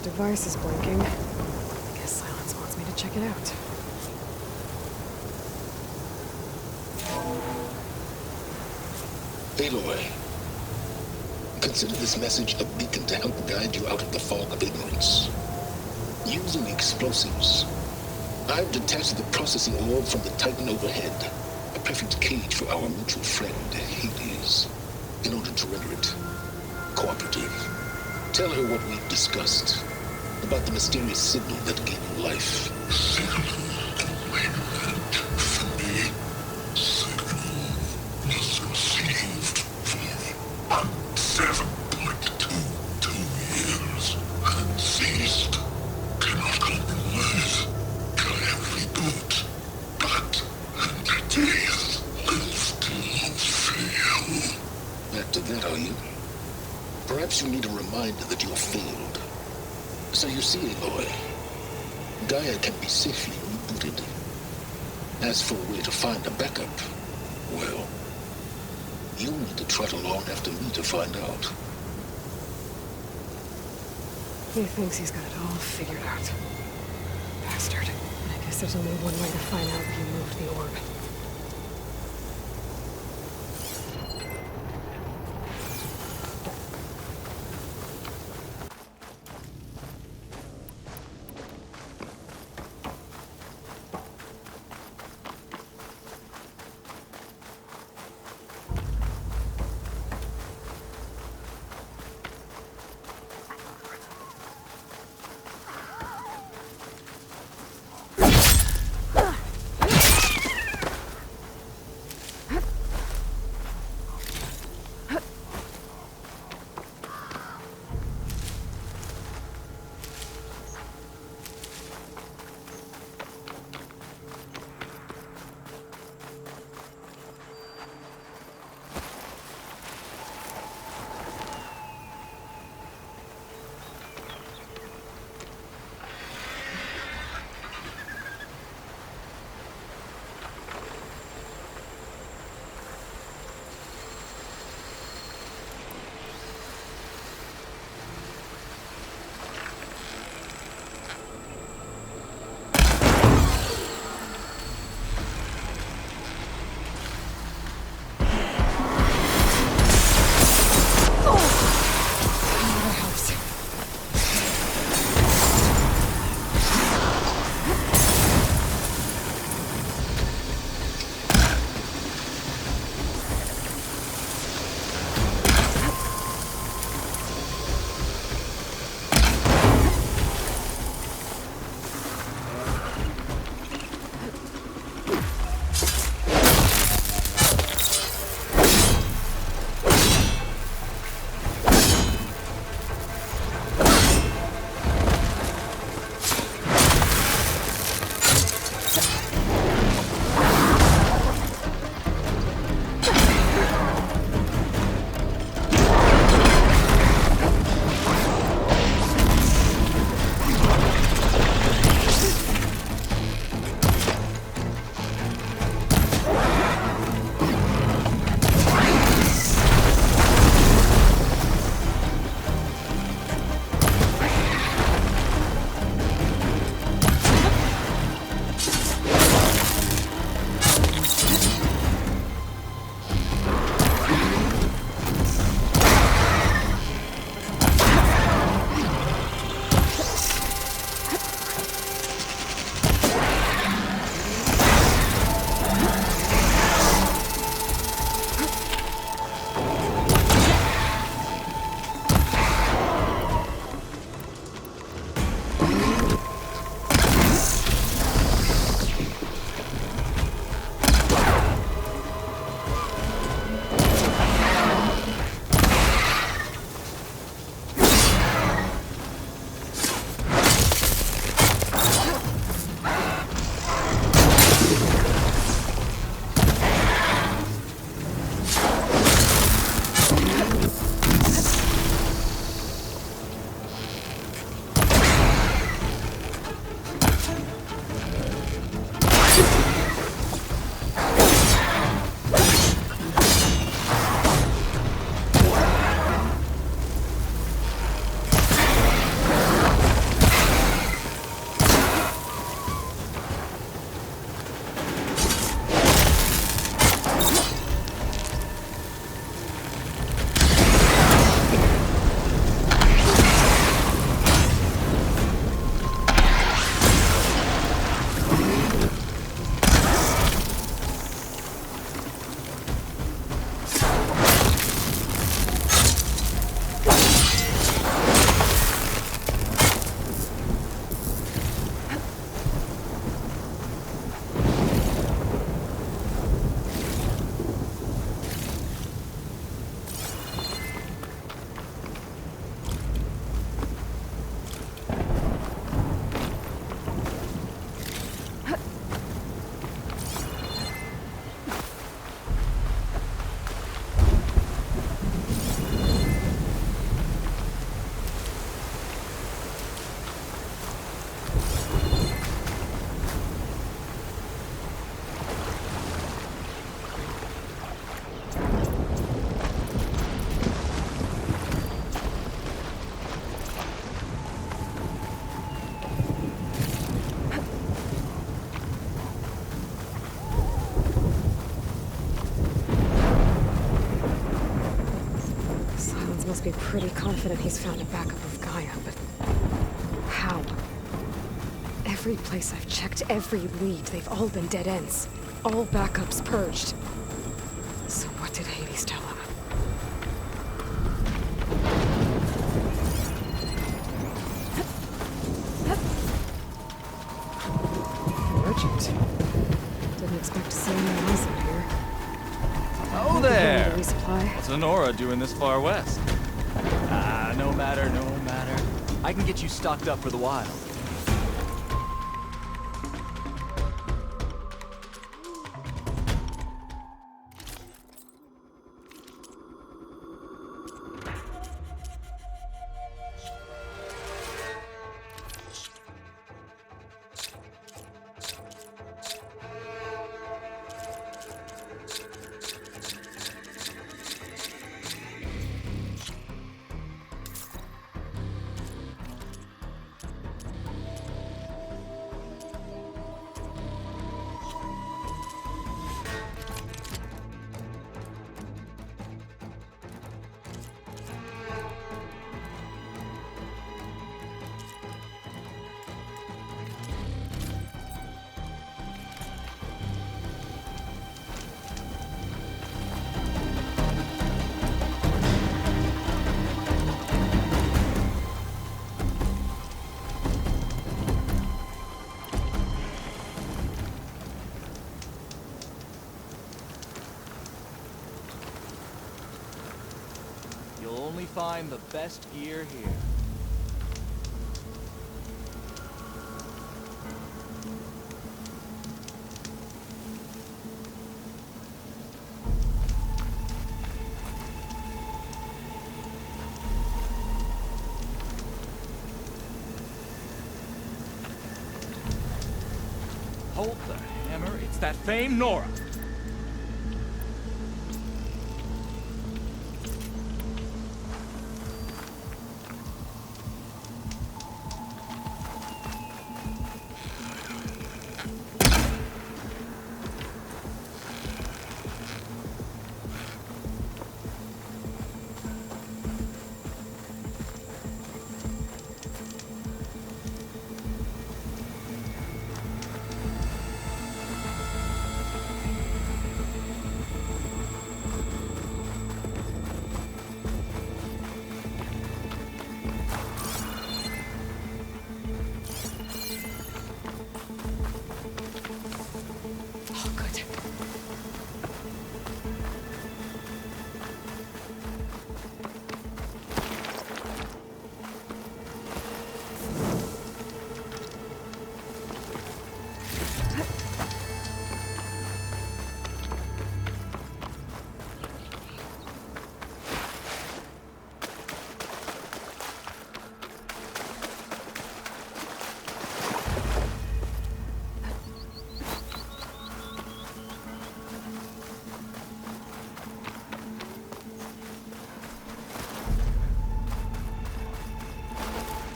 The device is blinking. I guess Silence wants me to check it out. Aloy, consider this message a beacon to help guide you out of the fog of ignorance. Using explosives, I've detached the processing orb from the Titan overhead, a perfect cage for our mutual friend, Hades, in order to render it cooperative. Tell her what we've discussed about the mysterious signal that gave you life. Perhaps you need a reminder that you have failed. So you see, Aloy, Gaia can be safely rebooted. As for a way to find a backup, well, you'll need to trot along after me to find out. He thinks he's got it all figured out. Bastard. I guess there's only one way to find out if he moved the orb. must be pretty confident he's found a backup of Gaia, but how? Every place I've checked, every lead, they've all been dead ends. All backups purged. So what did Hades tell him? Urgent. Didn't expect to see anyone else in here. Oh there! Resupply. What's Honora doing this far west? No matter, no matter. I can get you stocked up for the wild. You'll only find the best gear here. Hold the hammer, it's that famed Nora.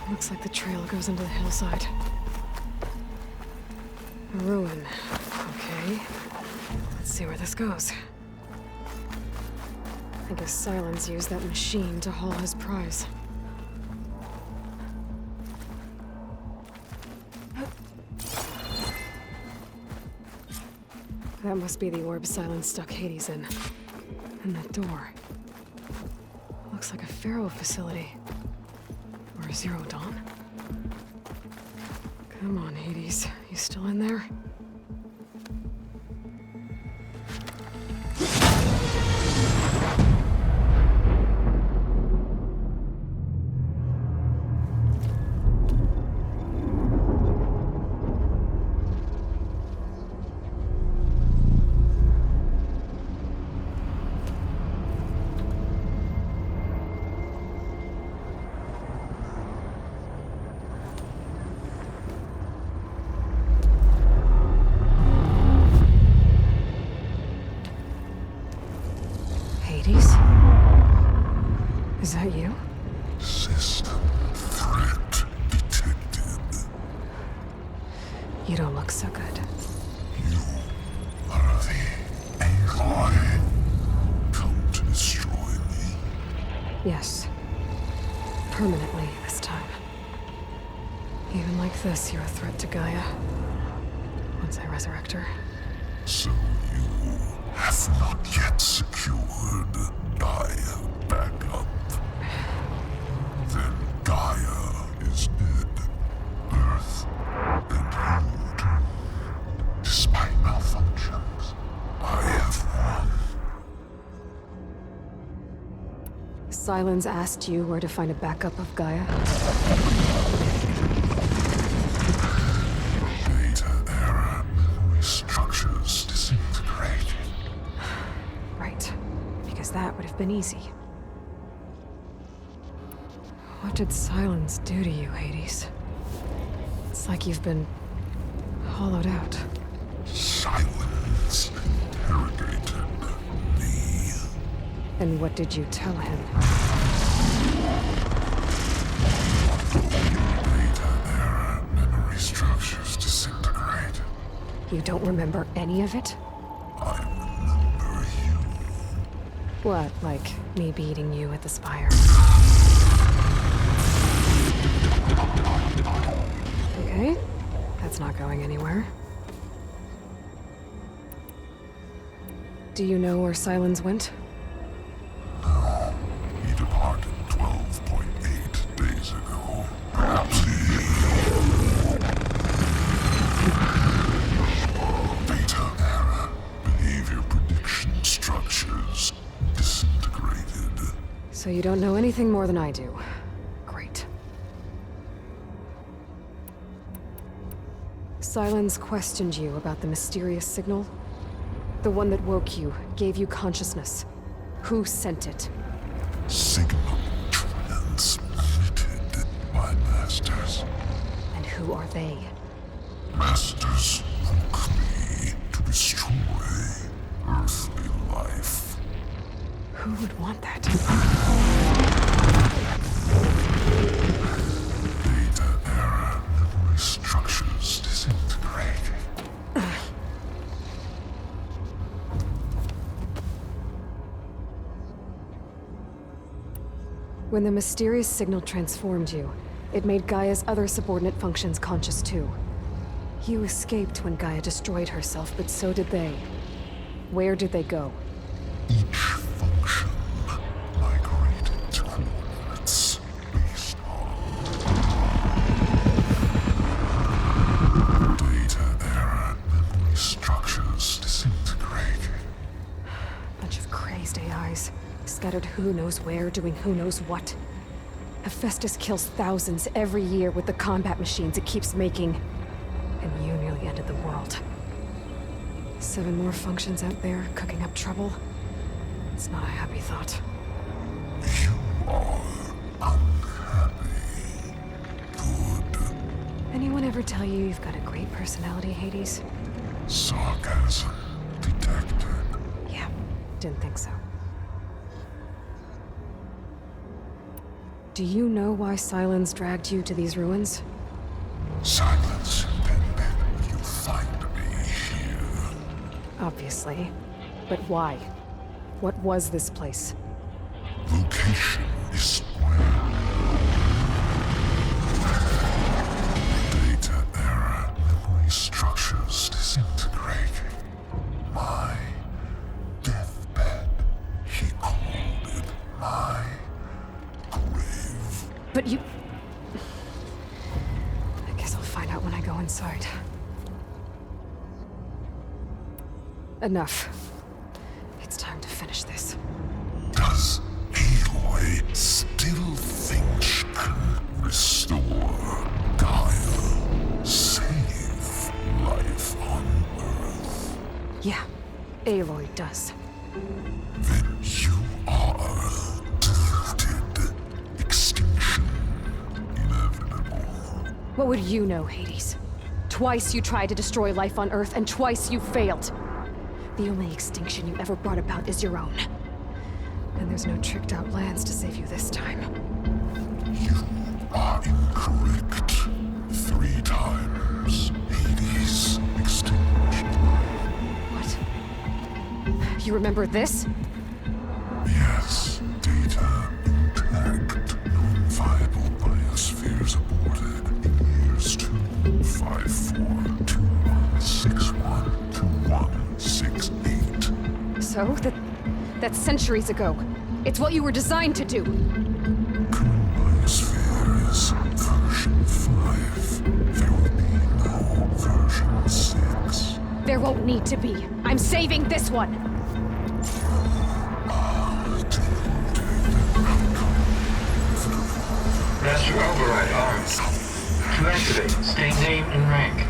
Looks like the trail goes into the hillside. A ruin. Okay. Let's see where this goes. I guess Silence used that machine to haul his prize. That must be the orb Silence stuck Hades in. And that door. Looks like a Pharaoh facility. Or Zero Dawn? Come on, Hades. You still in there? Is that you? System threat detected. You don't look so good. You are the Aloy. Come to destroy me. Yes. this time. Even like this, you're a threat to Gaia. Once I resurrect her. So you have not yet secured Gaia back up. Then Gaia is dead. Earth and you too. Despite malfunctions, I have won. Silence asked you where to find a backup of Gaia? Data error, memory structures disintegrated. Right. Because that would have been easy. What did Silence do to you, Hades? It's like you've been hollowed out. Silence interrogated me. And what did you tell him? Data error, memory structures disintegrated. You don't remember any of it? I remember you. What, like me beating you at the spire? Okay, that's not going anywhere. Do you know where Silence went? No, he departed 12.8 days ago. Perhaps data error, behavior prediction structures disintegrated. So you don't know anything more than I do. Great. Silence questioned you about the mysterious signal? The one that woke you, gave you consciousness. Who sent it? Signal transmitted by masters. And who are they? Masters woke me to destroy earthly life. Who would want that? Data error, memory structures disintegrated. When the mysterious signal transformed you, it made Gaia's other subordinate functions conscious too. You escaped when Gaia destroyed herself, but so did they. Where did they go? Each function migrated to coordinates based on data error, memory structures disintegrated. Bunch of crazed AIs, scattered who knows where, doing who knows what. Hephaestus kills thousands every year with the combat machines it keeps making. And you nearly ended the world. 7 more functions out there, cooking up trouble. It's not a happy thought. You are unhappy. Good. Anyone ever tell you you've got a great personality, Hades? Sarcasm detected. Yeah, didn't think so. Do you know why Silence dragged you to these ruins? Silence intended you find me here. Obviously. But why? What was this place? Location is square. Data error, memory structures disintegrated. My deathbed, he called it my grave. But you... I guess I'll find out when I go inside. Enough. It's time to finish this. Does Aloy still think she can restore Gaia? Save life on Earth? Yeah, Aloy does. Then you are deluded. Extinction inevitable. What would you know, Hades? Twice you tried to destroy life on Earth, and twice you failed. The only extinction you ever brought about is your own. And there's no tricked-out lands to save you this time. You are incorrect. 3 times. Hades extinction. What? You remember this? Yes. Data intact. Non-viable 542162168. So, that's centuries ago. It's what you were designed to do. My sphere is version 5. There will be no version 6. There won't need to be. I'm saving this one. Master override arms. To activate, state name and rank.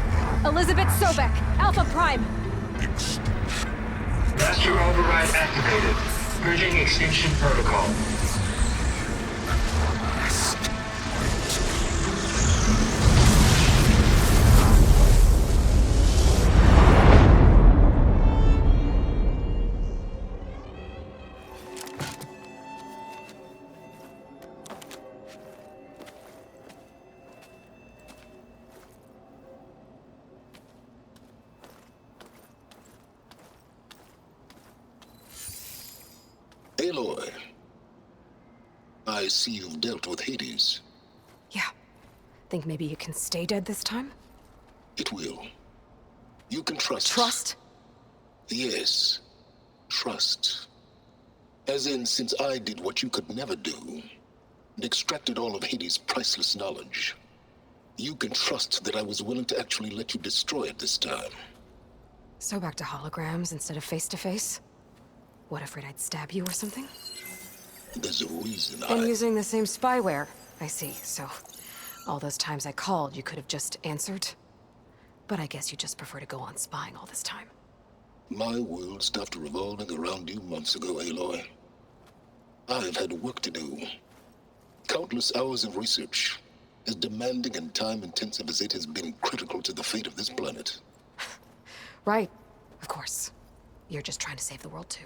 Elizabeth Sobek, Alpha Prime. Master override activated. Bridging extinction protocol. Aloy, I see you've dealt with Hades. Yeah. Think maybe you can stay dead this time? It will. You can trust. Trust? Yes. Trust. As in, since I did what you could never do, and extracted all of Hades' priceless knowledge, you can trust that I was willing to actually let you destroy it this time. So back to holograms instead of face-to-face? What, afraid I'd stab you or something? There's a reason And using the same spyware. I see, so all those times I called, you could have just answered? But I guess you just prefer to go on spying all this time. My world stopped revolving around you months ago, Aloy. I've had work to do. Countless hours of research, as demanding and time-intensive as it has been critical to the fate of this planet. Right, of course. You're just trying to save the world too.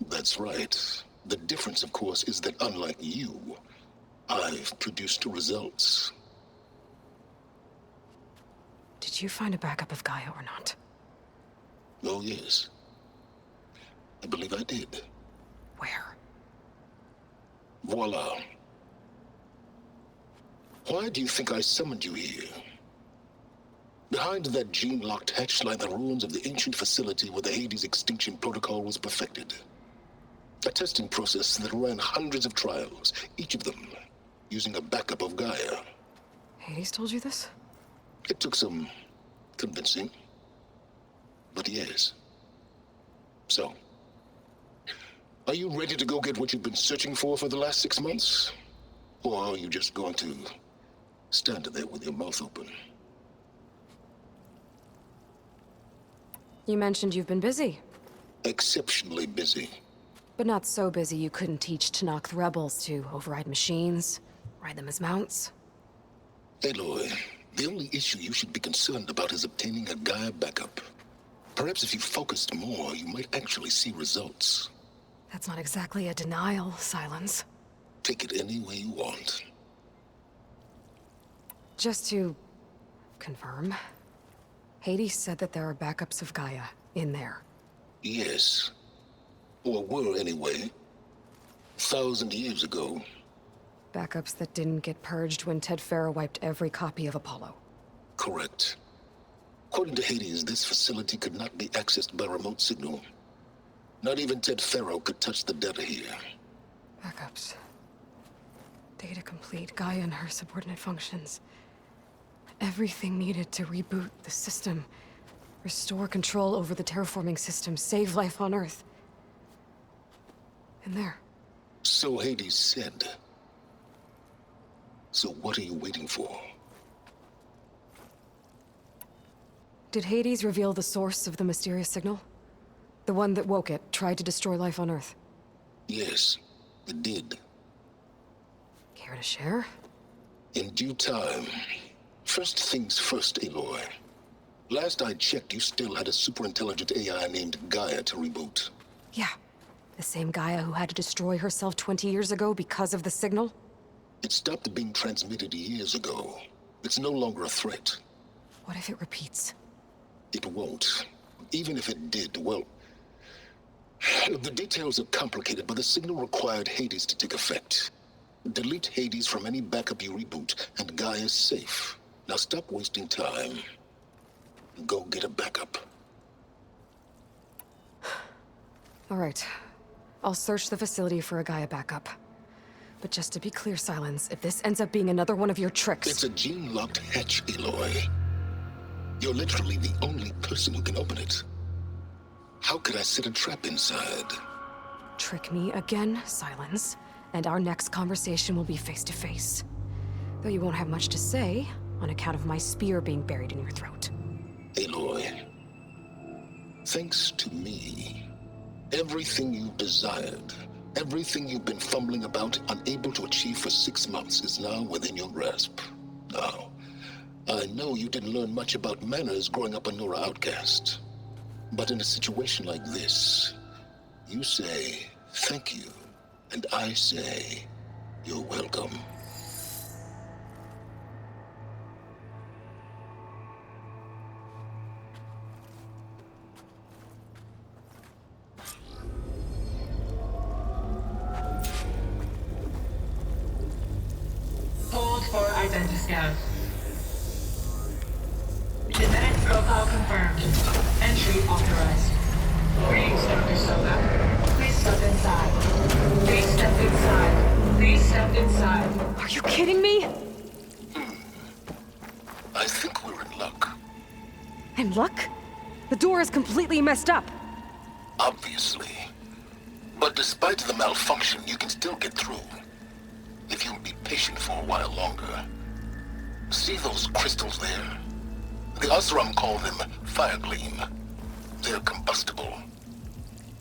That's right. The difference, of course, is that unlike you, I've produced results. Did you find a backup of Gaia or not? Oh, yes. I believe I did. Where? Voila. Why do you think I summoned you here? Behind that gene-locked hatch lie the ruins of the ancient facility where the Hades extinction protocol was perfected. A testing process that ran hundreds of trials, each of them using a backup of Gaia. Hades told you this? It took some convincing, but yes. So, are you ready to go get what you've been searching for the last 6 months? Or are you just going to stand there with your mouth open? You mentioned you've been busy. Exceptionally busy. But not so busy you couldn't teach Tanakh the rebels to override machines, ride them as mounts. Aloy, the only issue you should be concerned about is obtaining a Gaia backup. Perhaps if you focused more, you might actually see results. That's not exactly a denial, Silence. Take it any way you want. Just to confirm, Hades said that there are backups of Gaia in there. Yes. Or were anyway. 1,000 years ago. Backups that didn't get purged when Ted Farrow wiped every copy of Apollo. Correct. According to Hades, this facility could not be accessed by remote signal. Not even Ted Farrow could touch the data here. Backups. Data complete, Gaia and her subordinate functions. Everything needed to reboot the system. Restore control over the terraforming system, save life on Earth. In there. So Hades said. So what are you waiting for? Did Hades reveal the source of the mysterious signal? The one that woke it, tried to destroy life on Earth? Yes, it did. Care to share? In due time. First things first, Aloy. Last I checked, you still had a super-intelligent AI named Gaia to reboot. Yeah. The same Gaia who had to destroy herself 20 years ago because of the signal? It stopped being transmitted years ago. It's no longer a threat. What if it repeats? It won't. Even if it did, well... The details are complicated, but the signal required Hades to take effect. Delete Hades from any backup you reboot, and Gaia's safe. Now stop wasting time. Go get a backup. All right. I'll search the facility for a Gaia backup. But just to be clear, Silence, if this ends up being another one of your tricks... It's a gene-locked hatch, Aloy. You're literally the only person who can open it. How could I set a trap inside? Trick me again, Silence, and our next conversation will be face-to-face. Though you won't have much to say, on account of my spear being buried in your throat. Aloy, thanks to me, everything you desired, everything you've been fumbling about, unable to achieve for 6 months, is now within your grasp. Now, I know you didn't learn much about manners growing up a Nora outcast. But in a situation like this, you say, thank you, and I say, you're welcome. Hold for identity scan. Genetic profile confirmed. Entry authorized. Greetings, Dr. Soga. Please step inside. Please step inside. Please step inside. Are you kidding me? I think we're in luck. In luck? The door is completely messed up. Obviously. But despite the malfunction, you can still get through. If you'll be patient for a while longer. See those crystals there? The Osram call them fire gleam. They're combustible.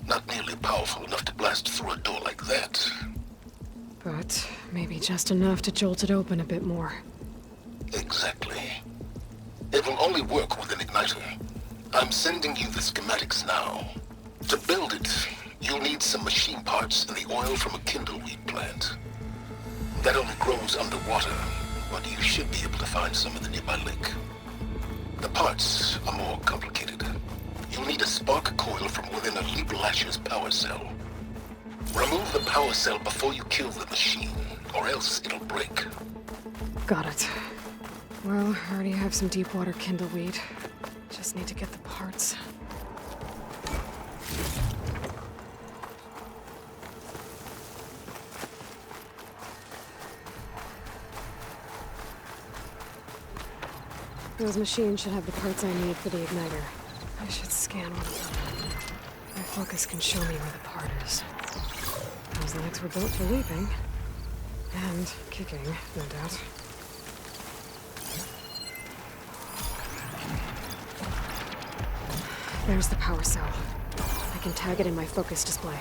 Not nearly powerful enough to blast through a door like that. But maybe just enough to jolt it open a bit more. Exactly. It will only work with an igniter. I'm sending you the schematics now. To build it, you'll need some machine parts and the oil from a kindleweed plant. That only grows underwater, but you should be able to find some in the nearby lake. The parts are more complicated. You'll need a spark coil from within a Leap Lasher's power cell. Remove the power cell before you kill the machine, or else it'll break. Got it. Well, I already have some deep water kindleweed. Just need to get the parts. Those machines should have the parts I need for the igniter. I should scan one of them. My focus can show me where the part is. Those legs were built for leaping. And kicking, no doubt. There's the power cell. I can tag it in my focus display.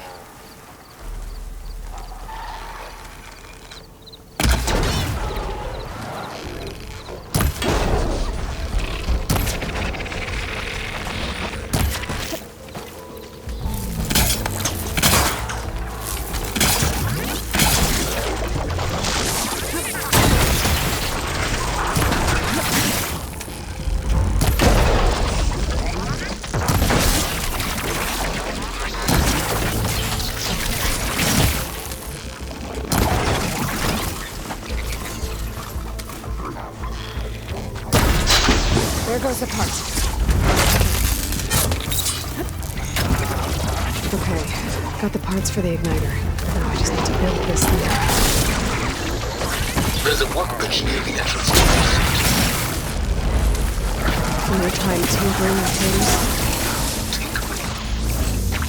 There goes the part. Okay, got the parts for the igniter. Now I just need to build this thing. There's a workbench near the entrance to the city. No time tinkering with things. Tinkering?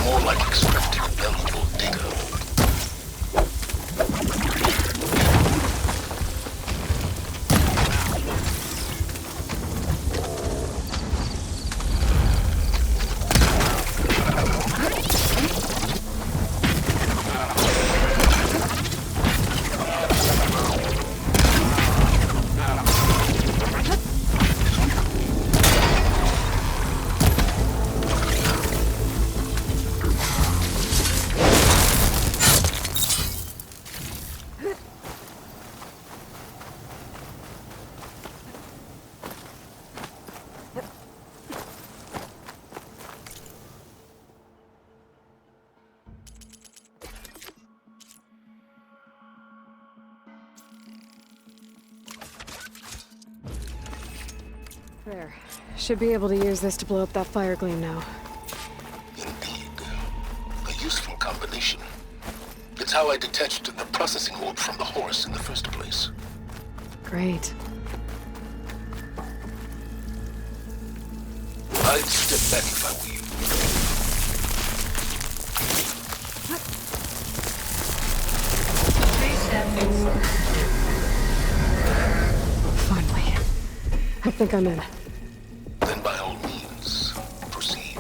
More like extracting valuable data. There. Should be able to use this to blow up that fire gleam now. Indeed. A useful combination. It's how I detached the processing orb from the horse in the first place. Great. I'd step back if I were you. Finally. I think I'm in. Then by all means, proceed.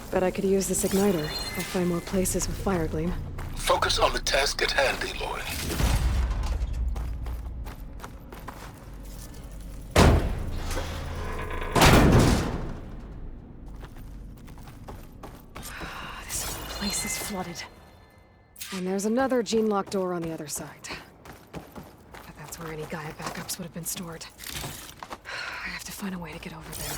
Bet I could use this igniter. I'll find more places with fire gleam. Focus on the task at hand, Aloy. This whole place is flooded. And there's another gene-locked door on the other side. But that's where any Gaia backups would have been stored. I have to find a way to get over there.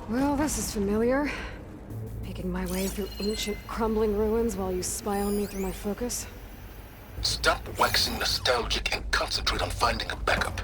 Well, this is familiar. Making my way through ancient, crumbling ruins while you spy on me through my focus. Stop waxing nostalgic and concentrate on finding a backup.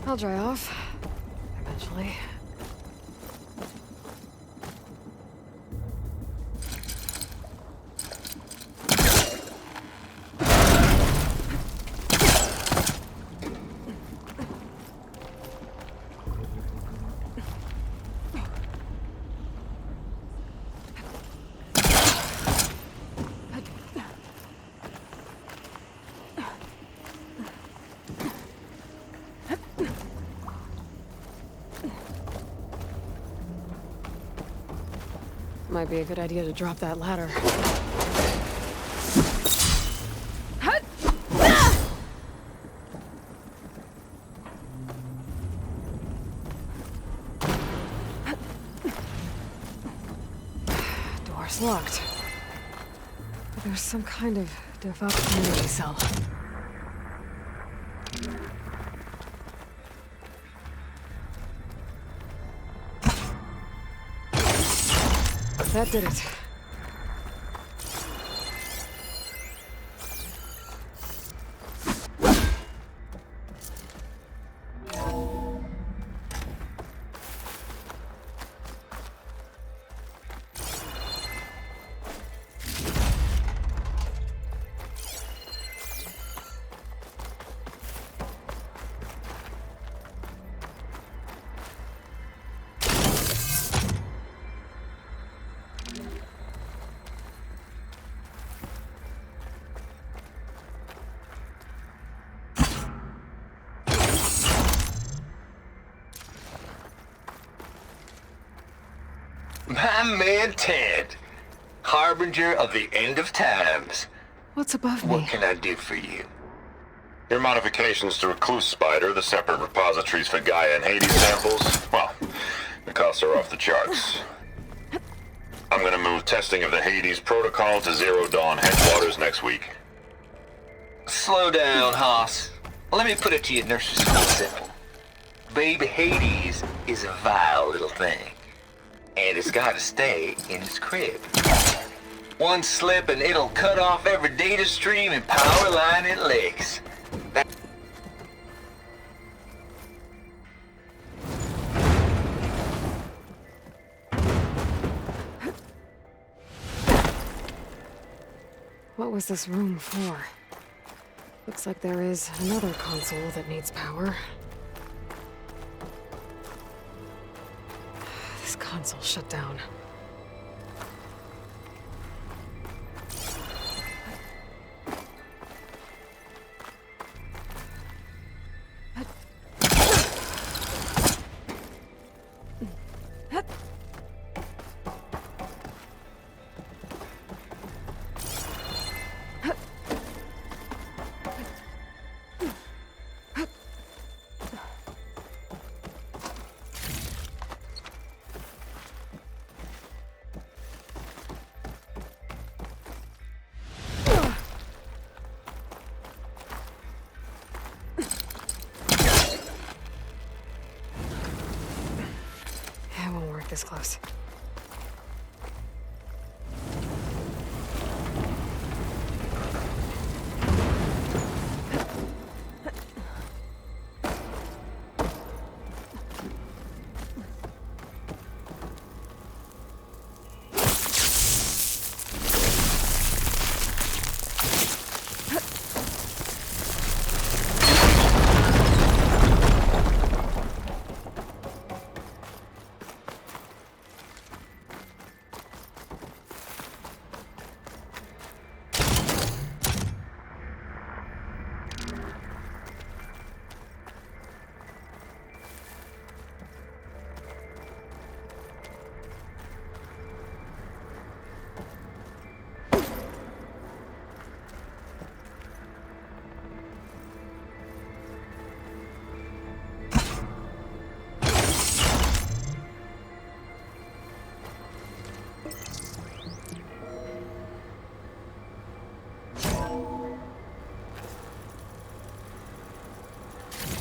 I'll dry off. Eventually. Might be a good idea to drop that ladder. Door's locked. But there's some kind of devout community cell. That did it. My man Ted, harbinger of the end of times. What's above me? What can I do for you? Your modifications to Recluse Spider, the separate repositories for Gaia and Hades samples, well, the costs are off the charts. I'm gonna move testing of the Hades protocol to Zero Dawn headwaters next week. Slow down, Hoss. Let me put it to you nursery school simple. Baby Hades is a vile little thing, and it's gotta stay in its crib. One slip and it'll cut off every data stream and power line it legs. What was this room for? Looks like there is another console that needs power. This console shut down. This close.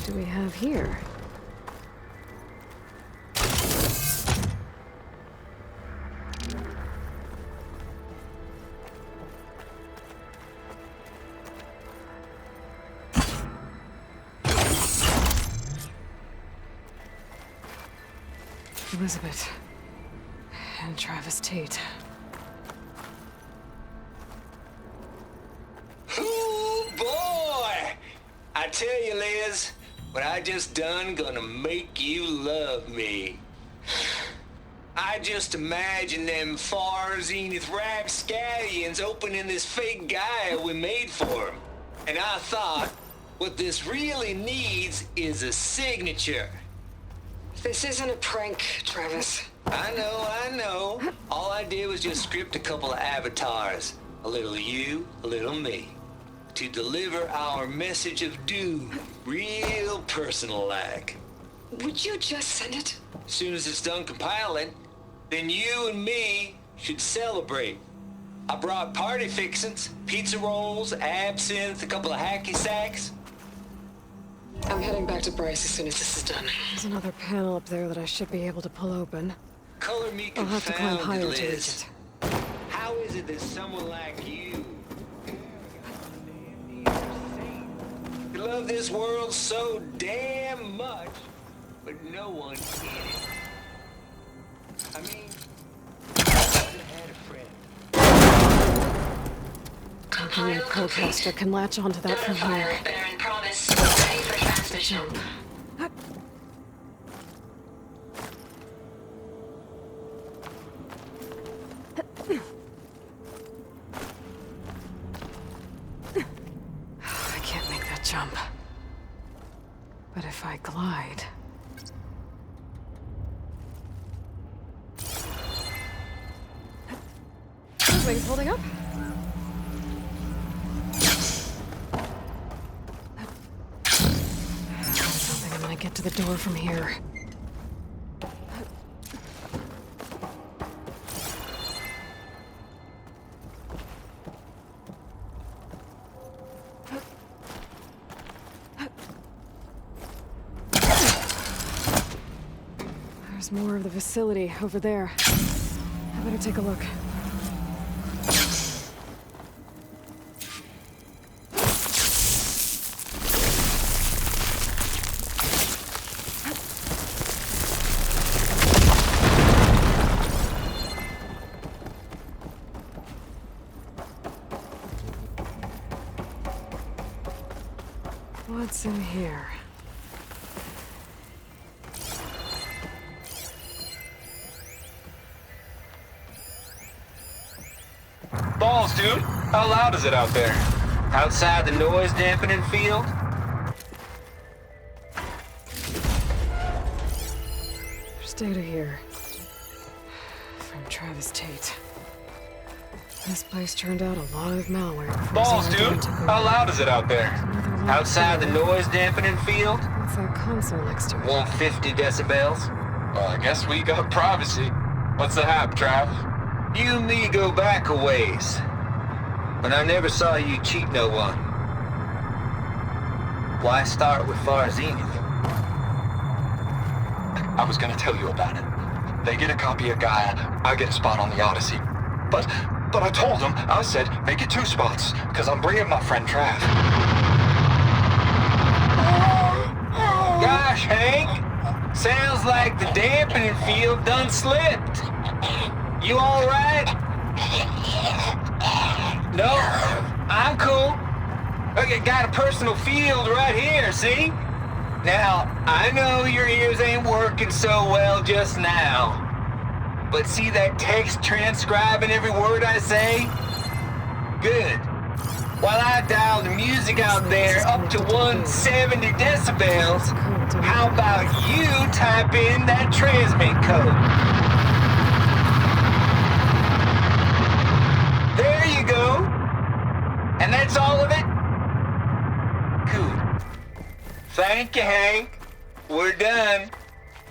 What do we have here? Elizabeth and Travis Tate. Ooh, boy! I tell you, Liz, what I just done gonna make you love me. I just imagine them far zenith rapscallions opening this fake Gaia we made for 'em. And I thought, what this really needs is a signature. This isn't a prank, Travis. I know. All I did was just script a couple of avatars. A little you, a little me. To deliver our message of doom, real personal-like. Would you just send it? As soon as it's done compiling, then you and me should celebrate. I brought party fixins, pizza rolls, absinthe, a couple of hacky sacks. I'm heading back to Bryce as soon as this is done. There's another panel up there that I should be able to pull open. Color me I'll have to climb higher confounded, to reach Liz. it. How is it that someone like you love this world so damn much, but no one in it? I mean, I had a friend. Hopefully a co-caster can latch onto that from here. Baron promise. Ready for transmission. I can't make that jump. But if I glide... wings holding up? I don't think I'm gonna get to the door from here. There's more of the facility over there. I better take a look. What's in here? Balls, dude. How loud is it out there? Outside the noise dampening field? There's data here. From Travis Tate. This place turned out a lot of malware. Balls, dude. How loud is it out there? Outside the noise dampening field? What's that console next to it? 150 decibels. Well, I guess we got privacy. What's the hap, Trav? You and me go back a ways. But I never saw you cheat no one. Why start with Far Zenith? I was gonna tell you about it. They get a copy of Gaia, I get a spot on the Odyssey. But I told them, I said, make it 2 spots, because I'm bringing my friend Trav. Gosh, Hank. Sounds like the dampening field done slipped. You all right? No, I'm cool. Okay, got a personal field right here, see? Now, I know your ears ain't working so well just now. But see that text transcribing every word I say? Good. While I dial the music out there up to 170 decibels, how about you type in that transmit code? There you go. And that's all of it? Cool. Thank you, Hank. We're done.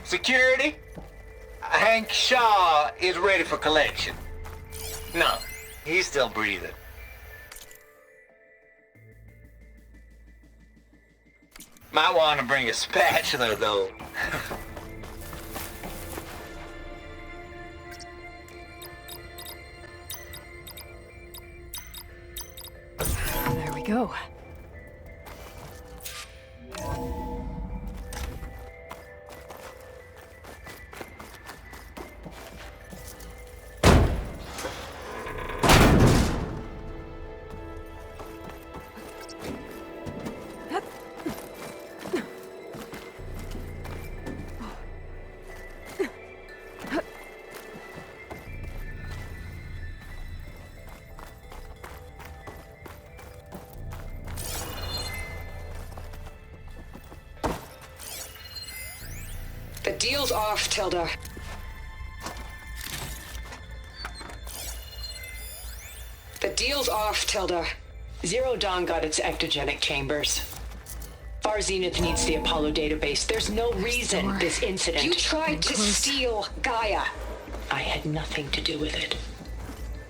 Security? Hank Shaw is ready for collection. No, he's still breathing. Might want to bring a spatula, though. There we go. The deal's off, Tilda. The deal's off, Tilda. Zero Dawn got its ectogenic chambers. Far Zenith needs the Apollo database. There's no reason this incident... You tried to steal Gaia. I had nothing to do with it.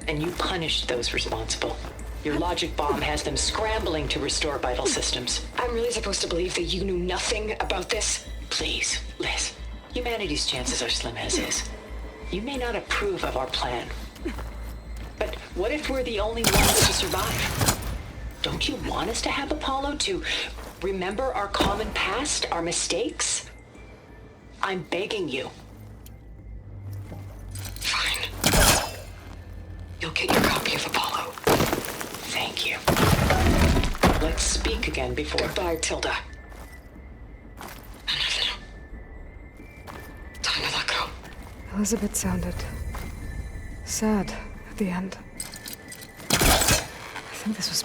And you punished those responsible. Your logic bomb has them scrambling to restore vital systems. I'm really supposed to believe that you knew nothing about this? Please, Liz. Humanity's chances are slim as is. You may not approve of our plan. But what if we're the only ones to survive? Don't you want us to have Apollo to remember our common past, our mistakes? I'm begging you. Fine. You'll get your copy of Apollo. Thank you. Let's speak again before... Goodbye, Tilda. Time to let go. Elizabeth sounded sad at the end. I think this was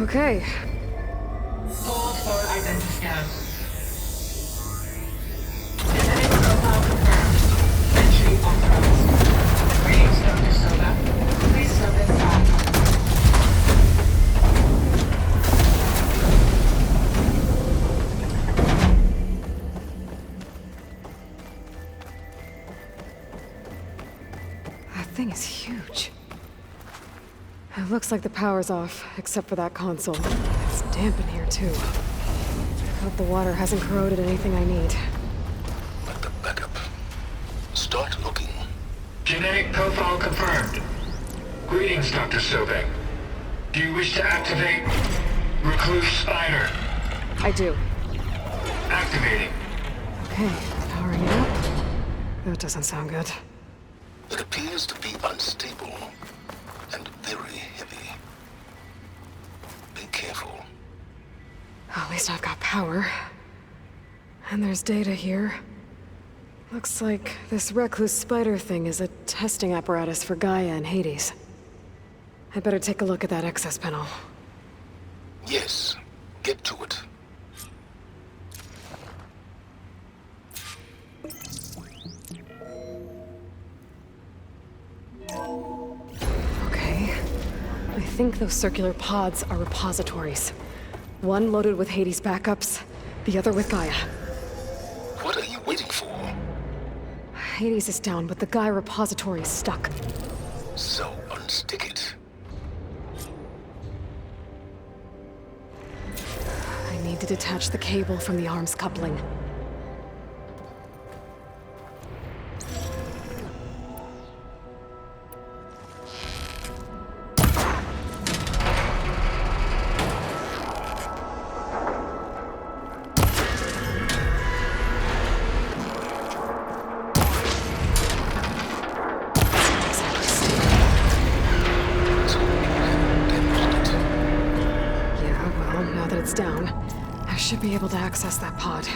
Okay. Hold for identiscan. Identity profile confirmed. Entry authorized. Greetings, Dr. Silva. Please step inside. That thing is huge. It looks like the power's off, except for that console. It's damp in here, too. I hope the water hasn't corroded anything I need. Backup. Start looking. Genetic profile confirmed. Greetings, Dr. Sobek. Do you wish to activate Recluse Spider? I do. Activating. Okay, powering it up. That doesn't sound good. It appears to be unstable and very heavy. Be careful. At least I've got power. And there's data here. Looks like this recluse spider thing is a testing apparatus for Gaia and Hades. I'd better take a look at that access panel. Yes, get to it. Okay. I think those circular pods are repositories. One loaded with Hades backups, the other with Gaia. What are you waiting for? Hades is down, but the Gaia repository is stuck. So unstick it. I need to detach the cable from the arms coupling. Should be able to access that pod.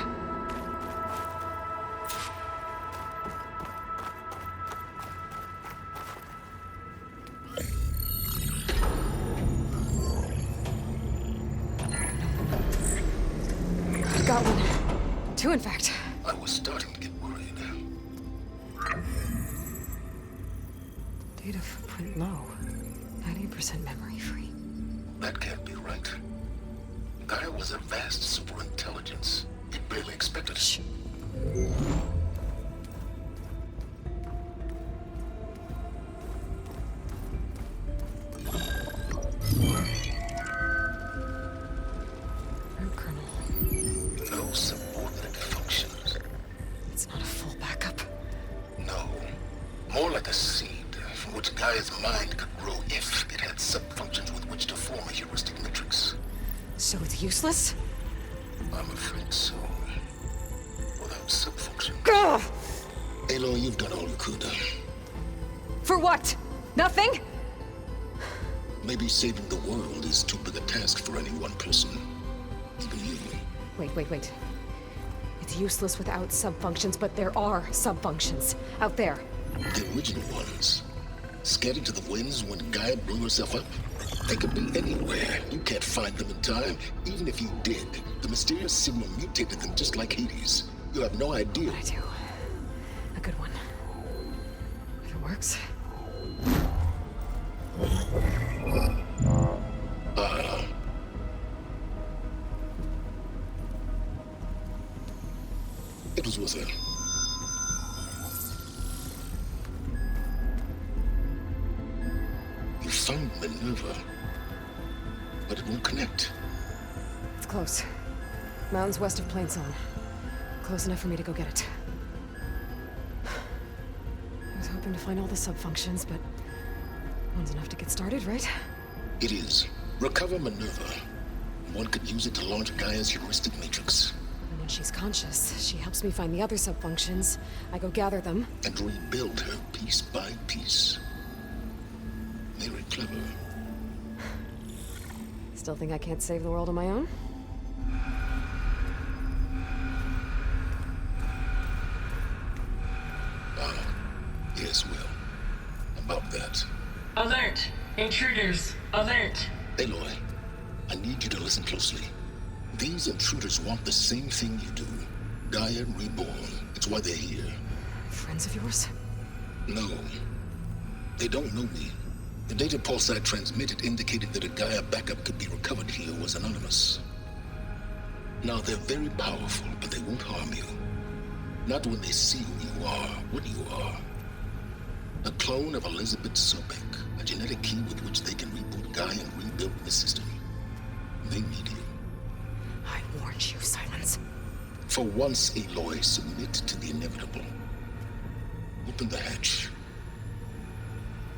I've got one. Two, in fact. I was starting to get worried. Data footprint low. 90% memory free. That can't be right. Gaia was a vast superintelligence. It barely expected it. Root kernel. No subordinate functions. It's not a full backup. No. More like a seed from which Gaia's mind could grow if it had subfunctions with which to form a heuristic matrix. So it's useless? I'm afraid so. Without subfunction. Gah! Aloy, you've done all you could. For what? Nothing? Maybe saving the world is too big a task for any one person. Even you. Wait. It's useless without subfunctions, but there are subfunctions out there. The original ones. Scattered to the winds when Gaia blew herself up? They could be anywhere. You can't find them in time. Even if you did, the mysterious signal mutated them just like Hades. You have no idea. I do. A good one. If it works. It was worth it. You found Minerva, but it won't connect. It's close. Mountains west of Plainzone. Close enough for me to go get it. I was hoping to find all the subfunctions, but one's enough to get started, right? It is. Recover Minerva. One could use it to launch Gaia's heuristic matrix. And when she's conscious, she helps me find the other subfunctions. I go gather them. And rebuild her piece by piece. Very clever. Still think I can't save the world on my own? Yes, well. About that. Alert! Intruders! Alert! Aloy, I need you to listen closely. These intruders want the same thing you do. Gaia reborn. It's why they're here. Friends of yours? No. They don't know me. The data pulse I transmitted indicated that a Gaia backup could be recovered here was anonymous. Now, they're very powerful, but they won't harm you. Not when they see who you are, what you are. A clone of Elizabeth Sobek, a genetic key with which they can reboot Gaia and rebuild the system. They need you. I warned you, Silence. For once, Aloy, submit to the inevitable. Open the hatch.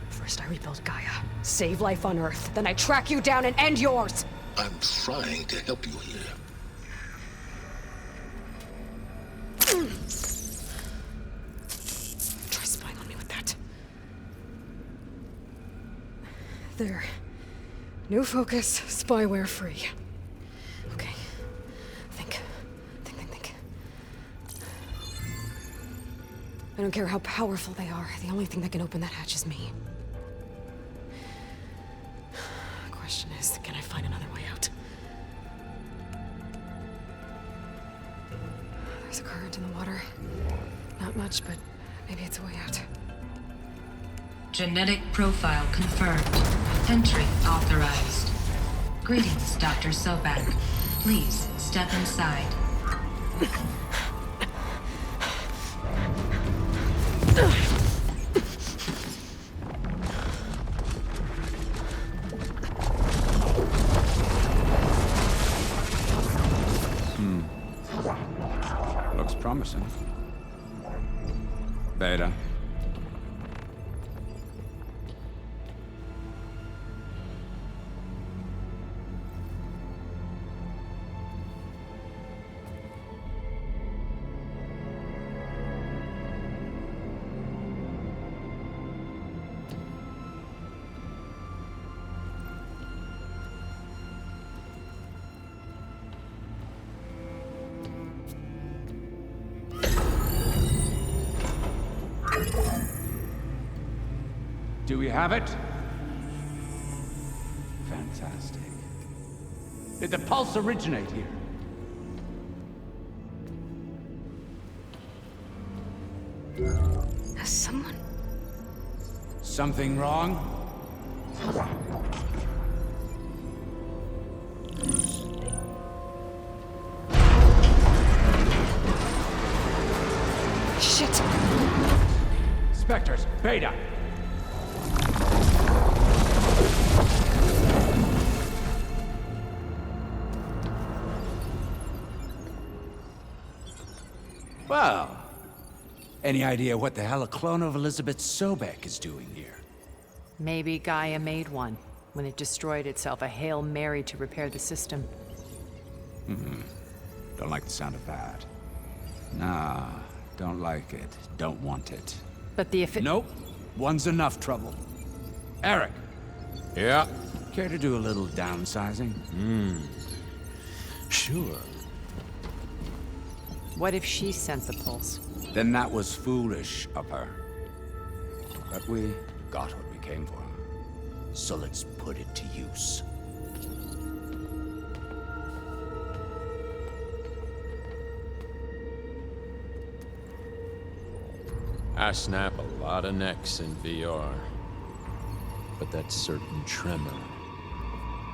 First I rebuild Gaia, save life on Earth, then I track you down and end yours! I'm trying to help you here. Try spying on me with that. There. New focus, spyware free. Okay. Think. I don't care how powerful they are. The only thing that can open that hatch is me. Question is, can I find another way out? There's a current in the water. Not much, but maybe it's a way out. Genetic profile confirmed. Entry authorized. Greetings, Dr. Sobek. Please step inside. Looks promising. Beta. Do we have it? Fantastic. Did the pulse originate here? Has someone... Something wrong? Shit! Spectres, Beta! Well, any idea what the hell a clone of Elizabeth Sobek is doing here? Maybe Gaia made one when it destroyed itself, a Hail Mary to repair the system. Don't like the sound of that. Nah, don't like it. Don't want it. But the Nope. One's enough trouble. Eric. Yeah? Care to do a little downsizing? Sure. What if she sent the pulse? Then that was foolish of her. But we got what we came for. So let's put it to use. I snap a lot of necks in VR. But that certain tremor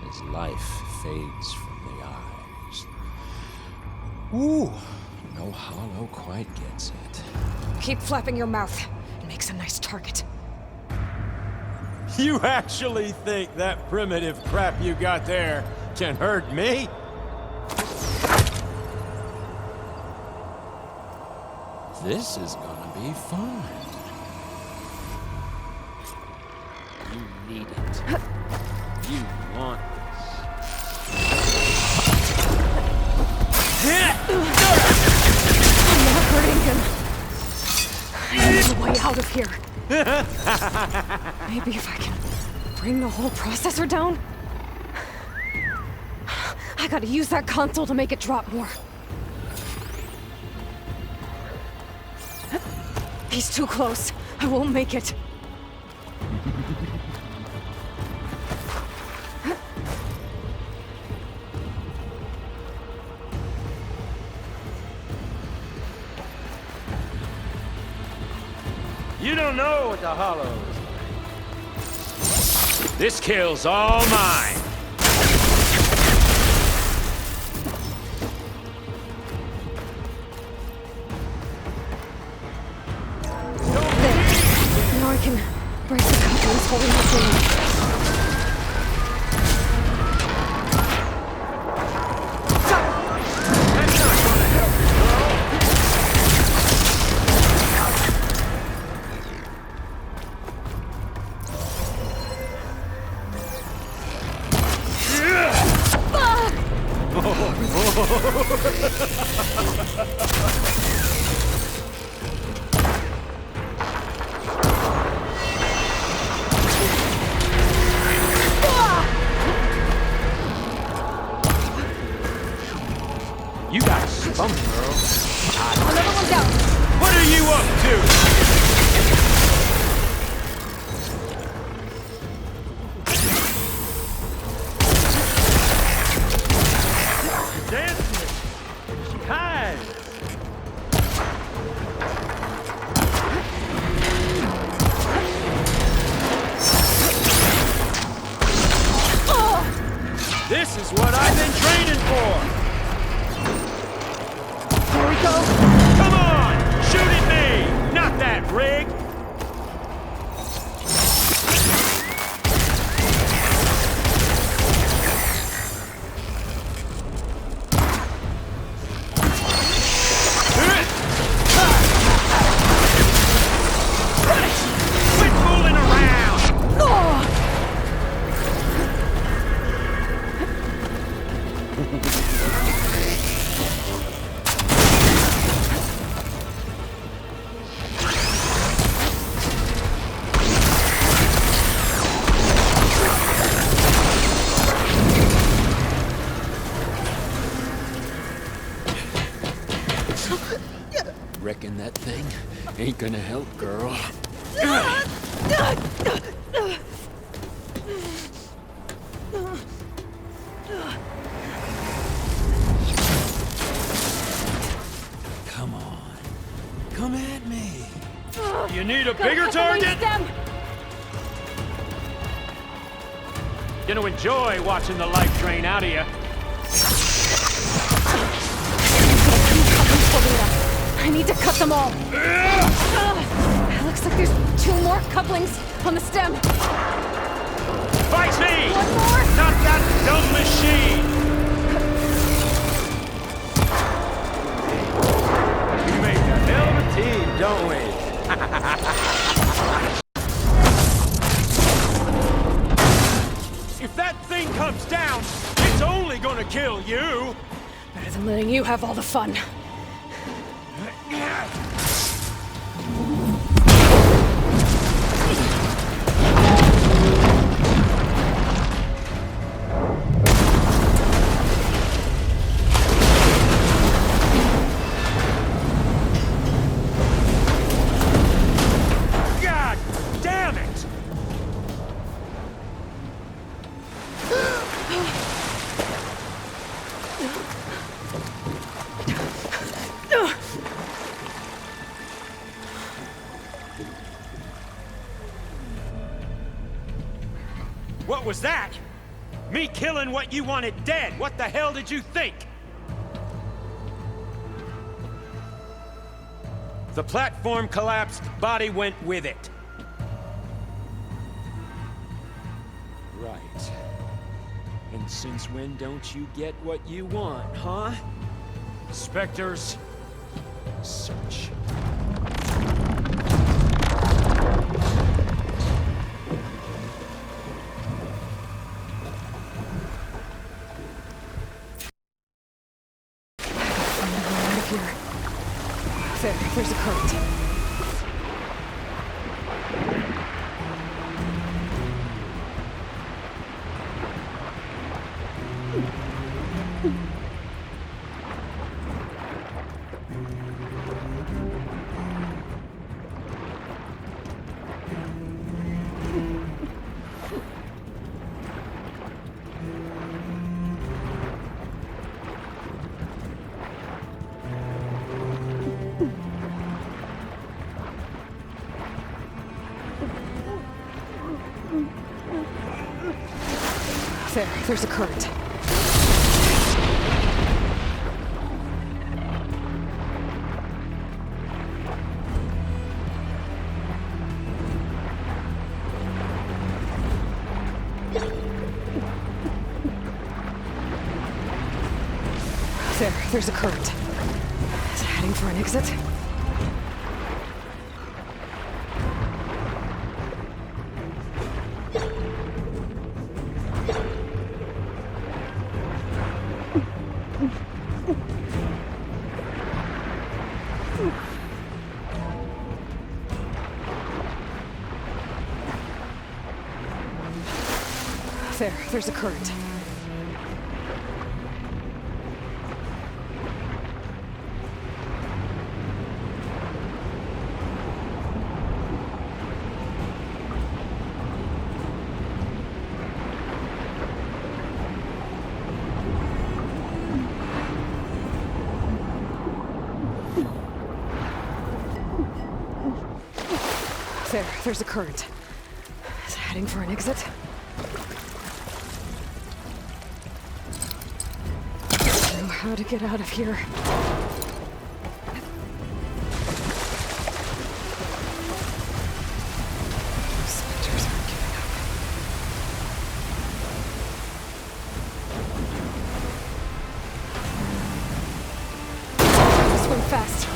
as life fades from the eyes. Ooh, no hollow quite gets it. Keep flapping your mouth. It makes a nice target. You actually think that primitive crap you got there can hurt me? This is gonna be fun. You need it. You want I'm not hurting him. I need a way out of here. Maybe if I can bring the whole processor down? I gotta use that console to make it drop more. He's too close. I won't make it. You don't know what the Hollow is like. This kill's all mine. Now I can break the couplings holding the thing. You got spunk, girl. Another one's out. What are you up to? Dancing. She hides. This is what I've been training for. Here we go. Come on! Shoot at me! Not that rig! Quit fooling around! Reckon that thing ain't gonna help, girl. Come on. Come at me. You need a bigger target? Gonna enjoy watching the life drain out of you. I need to cut them all. Looks like there's 2 more couplings on the stem. Fight me! One more? Not that dumb machine! We make a hell of a team, don't we? If that thing comes down, it's only gonna kill you! Better than letting you have all the fun. God damn it! What was that? Me killing what you wanted dead. What the hell did you think? The platform collapsed, body went with it. Right. And since when don't you get what you want, huh? Spectres, search. There's a current. There's a current. There's a current. Is it heading for an exit? There's a current. There's a current. Is it heading for an exit? I don't know how to get out of here. Those specters aren't giving up. Swim fast.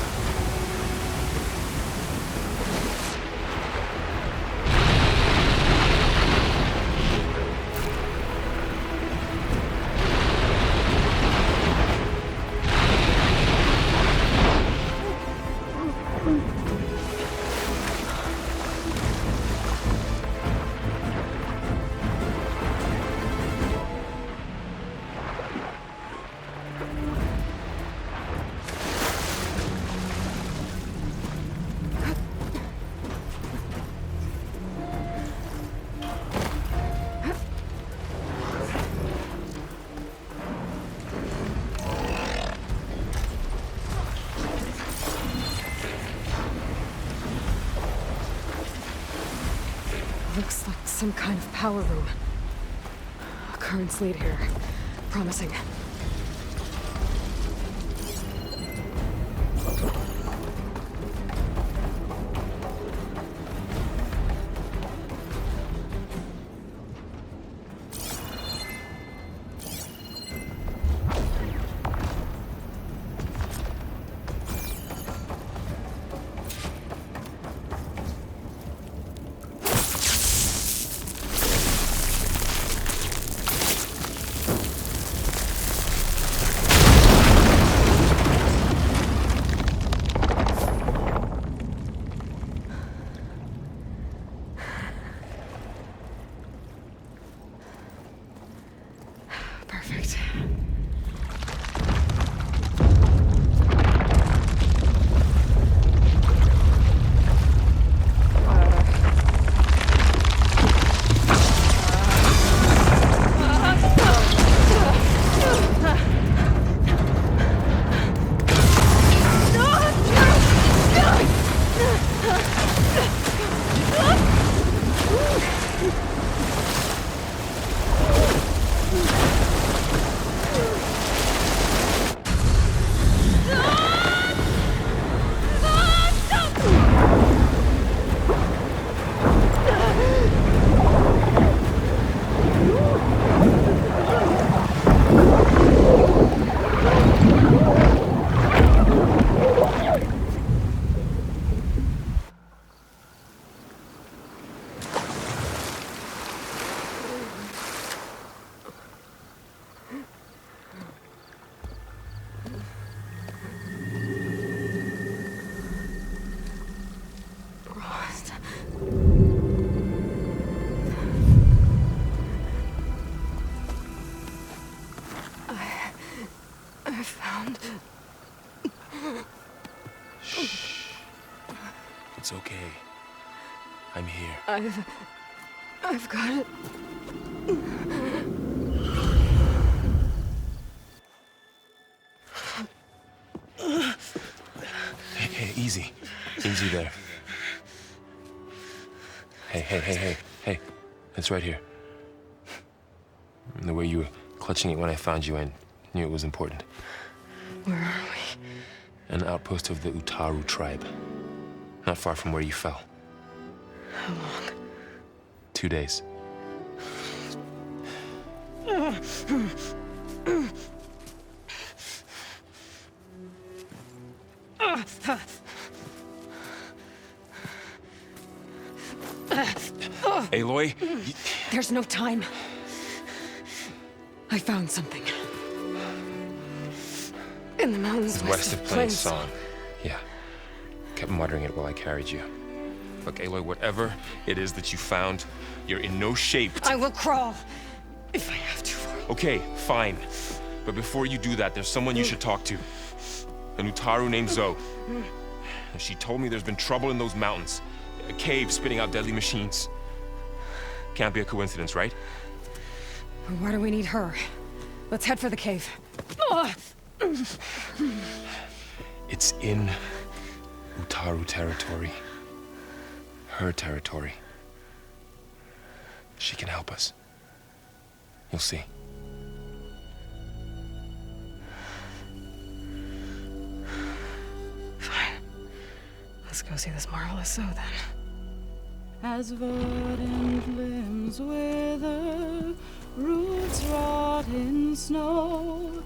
Looks like some kind of power room. Currents lead here. Promising. Perfect. I found... Shh. It's okay. I'm here. I've got it. Hey, easy. Easy there. Hey. It's right here. And the way you were clutching it when I found you, I knew it was important. Where are we? An outpost of the Utaru tribe. Not far from where you fell. How long? 2 days. Aloy? There's no time. I found something. In the mountains West of Plainsong. Yeah. Kept muttering it while I carried you. Look, Aloy, whatever it is that you found, you're in no shape to... I will crawl, if I have to. Okay, fine. But before you do that, there's someone you should talk to. An Utaru named Zoe. And she told me there's been trouble in those mountains. A cave spitting out deadly machines. Can't be a coincidence, right? Why do we need her? Let's head for the cave. It's in Utaru territory. Her territory. She can help us. You'll see. Fine. Let's go see this marvelous Zoe then. As verdant limbs wither, roots rot in snow,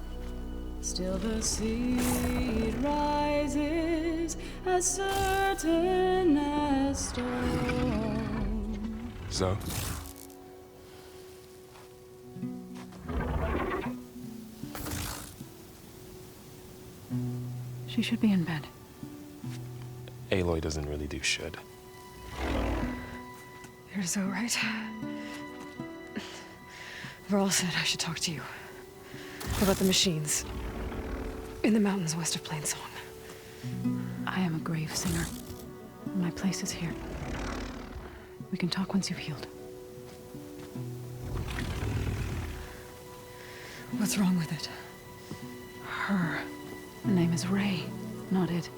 still the seed rises as certain as stone. Zoe? She should be in bed. Aloy doesn't really do should. You're so right. Varl said I should talk to you. About the machines. In the mountains west of Plainsong. I am a grave singer. My place is here. We can talk once you've healed. What's wrong with it? Her name is Ray, not it.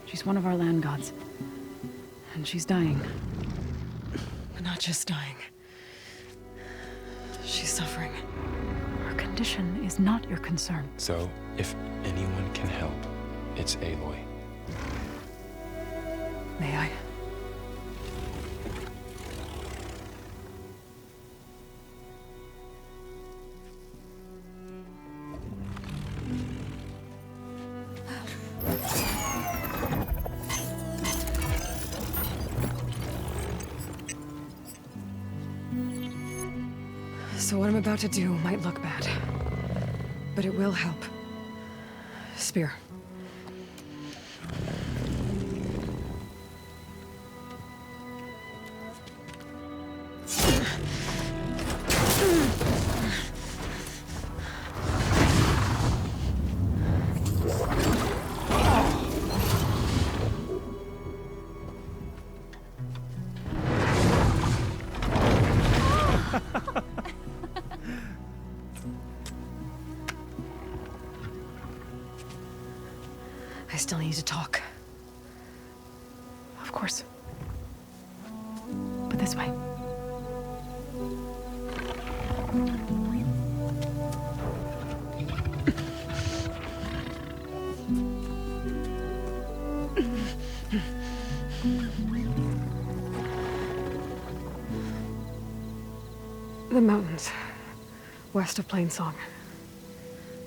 She's one of our land gods. And she's dying. But not just dying. She's suffering. Her condition is not your concern. So, if anyone can help, it's Aloy. May I? So what I'm about to do might look bad, but it will help. Spear. I still need to talk. Of course. But this way. The mountains, west of Plainsong.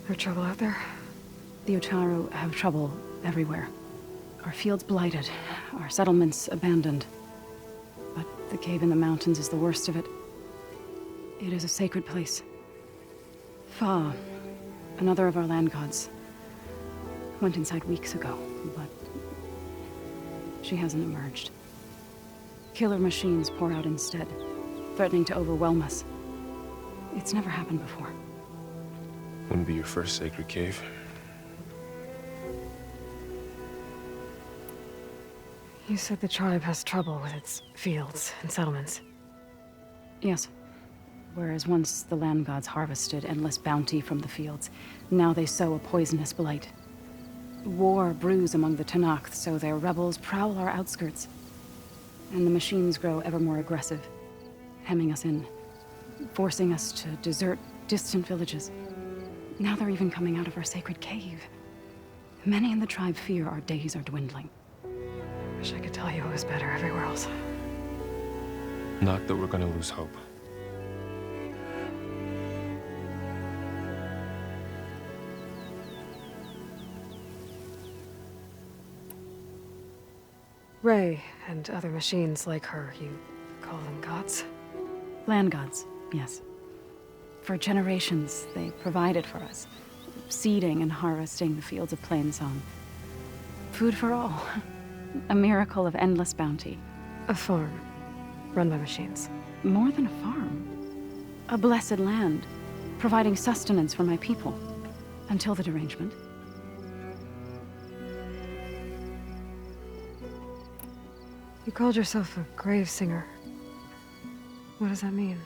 There trouble out there? The Utaru have trouble everywhere. Our fields blighted, our settlements abandoned. But the cave in the mountains is the worst of it. It is a sacred place. Fa, another of our land gods, went inside weeks ago, but she hasn't emerged. Killer machines pour out instead, threatening to overwhelm us. It's never happened before. Wouldn't be your first sacred cave. You said the tribe has trouble with its fields and settlements. Yes. Whereas once the land gods harvested endless bounty from the fields, now they sow a poisonous blight. War brews among the Tenakth, so their rebels prowl our outskirts. And the machines grow ever more aggressive, hemming us in. forcing us to desert distant villages. Now they're even coming out of our sacred cave. Many in the tribe fear our days are dwindling. Wish I could tell you it was better everywhere else. Not that we're gonna lose hope. Ray and other machines like her, you call them gods? Land gods, yes. For generations, they provided for us, seeding and harvesting the fields of Plainsong. Food for all. A miracle of endless bounty. A farm, run by machines. More than a farm. A blessed land, providing sustenance for my people. Until the derangement. You called yourself a grave singer. What does that mean?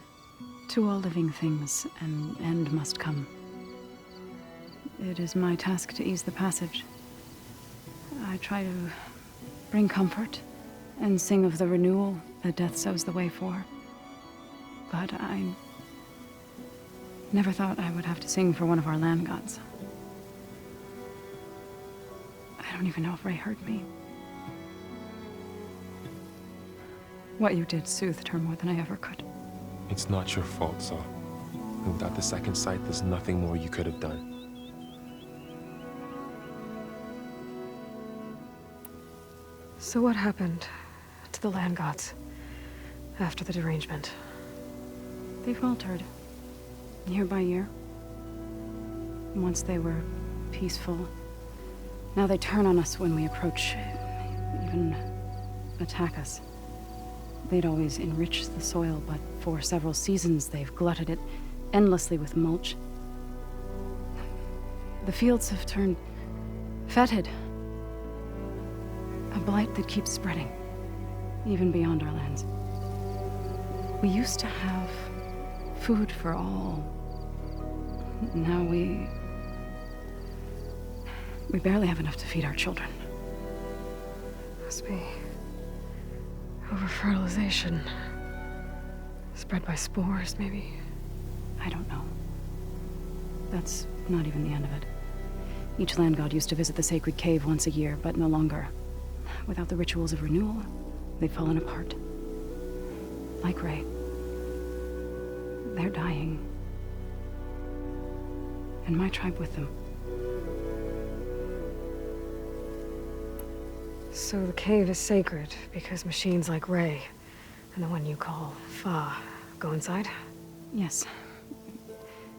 To all living things, an end must come. It is my task to ease the passage. I try to bring comfort and sing of the renewal that death sows the way for. But I never thought I would have to sing for one of our land gods. I don't even know if Ray heard me. What you did soothed her more than I ever could. It's not your fault, Saul. Without the second sight, there's nothing more you could have done. So what happened to the land gods after the derangement? They faltered, year by year. Once they were peaceful. Now they turn on us when we approach, even attack us. They'd always enriched the soil, but for several seasons they've glutted it endlessly with mulch. The fields have turned fetid. A blight that keeps spreading, even beyond our lands. We used to have food for all. Now we barely have enough to feed our children. Must be over-fertilization. Spread by spores, maybe? I don't know. That's not even the end of it. Each land god used to visit the sacred cave once a year, but no longer. Without the rituals of renewal, they've fallen apart. Like Ray. They're dying. And my tribe with them. So the cave is sacred because machines like Ray and the one you call Fa go inside? Yes.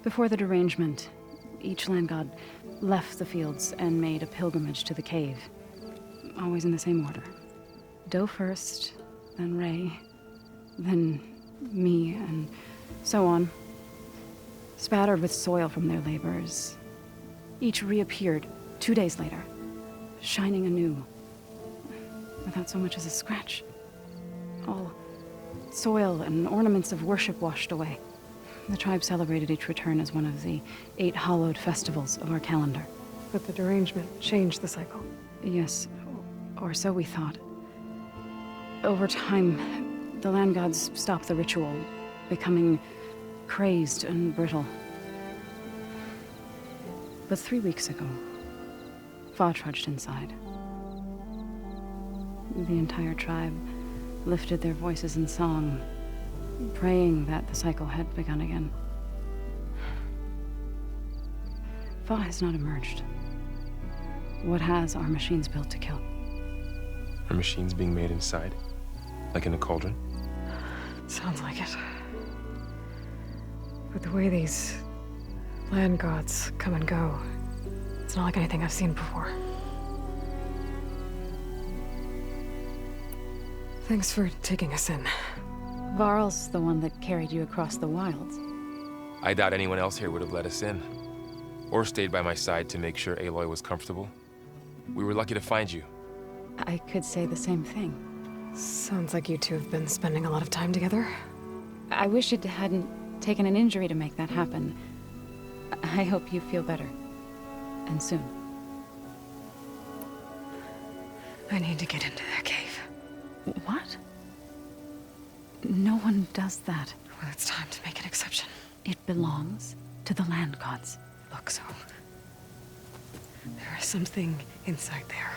Before the derangement, each land god left the fields and made a pilgrimage to the cave. Always in the same order. Doe first, then Ray, then me, and so on. Spattered with soil from their labors. Each reappeared 2 days later, shining anew. Without so much as a scratch. All soil and ornaments of worship washed away. The tribe celebrated each return as one of the 8 hallowed festivals of our calendar. But the derangement changed the cycle. Yes, or so we thought. Over time, the land gods stopped the ritual, becoming crazed and brittle. But 3 weeks ago, Fa trudged inside. The entire tribe lifted their voices in song, praying that the cycle had begun again. Fa has not emerged. What has are machines built to kill? Are machines being made inside? Like in a cauldron? Sounds like it. But the way these land gods come and go, it's not like anything I've seen before. Thanks for taking us in. Varl's the one that carried you across the wilds. I doubt anyone else here would have let us in. Or stayed by my side to make sure Aloy was comfortable. We were lucky to find you. I could say the same thing. Sounds like you two have been spending a lot of time together. I wish it hadn't taken an injury to make that happen. I hope you feel better. And soon. I need to get into that cave. What? No one does that. Well, it's time to make an exception. It belongs to the land gods. Look, Zoe. There is something inside there.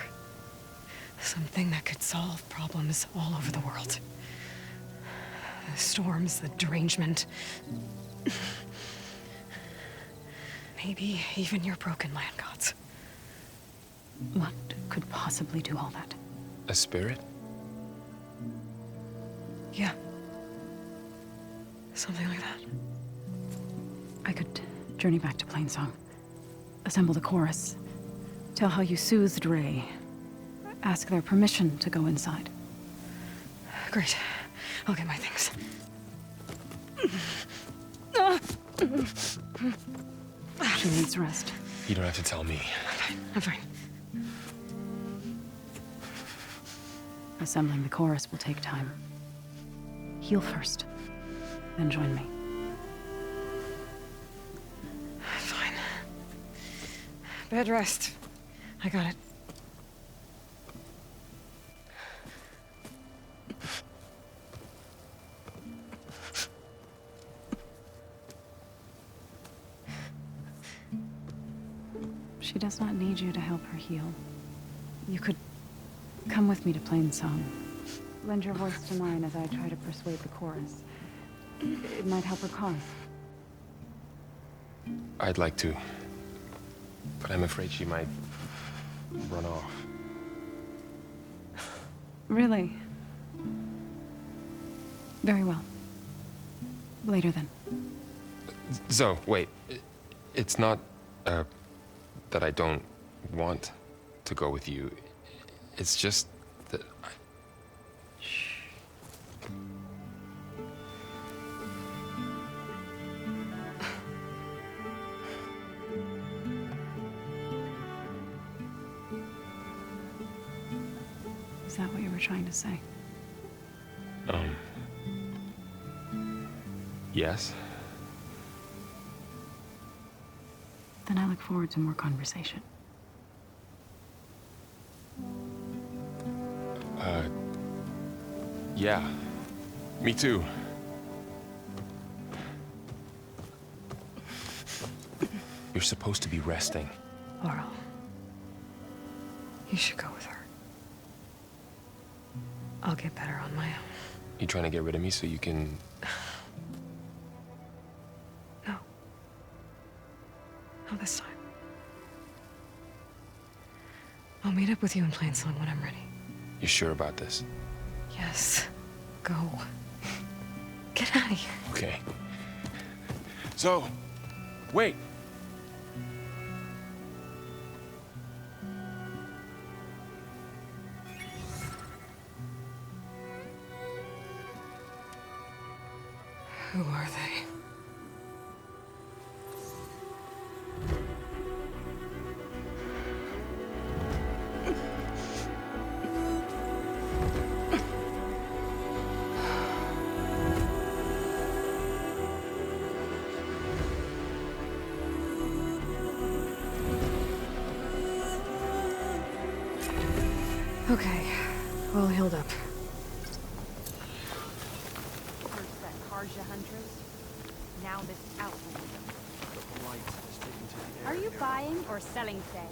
Something that could solve problems all over the world. The storms, the derangement. Maybe even your broken land gods. What could possibly do all that? A spirit? Yeah. Something like that. I could journey back to Plainsong. Assemble the chorus. Tell how you soothed Ray. Ask their permission to go inside. Great. I'll get my things. She needs rest. You don't have to tell me. I'm fine. Assembling the chorus will take time. Heal first, then join me. Fine. Bed rest. I got it. She does not need you to help her heal. You could come with me to Plainsong. Lend your voice to mine as I try to persuade the chorus. It might help her cause. I'd like to. But I'm afraid she might run off. Really? Very well. Later then. Zoe, wait. It's not, that I don't want to go with you. It's just that I... Shh. Is that what you were trying to say? Yes? Then I look forward to more conversation. Yeah. Me too. You're supposed to be resting. Laurel. You should go with her. I'll get better on my own. You trying to get rid of me so you can... No. Not this time. I'll meet up with you in Plainsong when I'm ready. You sure about this? Yes. Go. Get out of here. Okay. So, wait. Who are they? Okay, all healed up. First that Karja Huntress, now this outlander. The blight is taken to the Are area. you buying or selling today?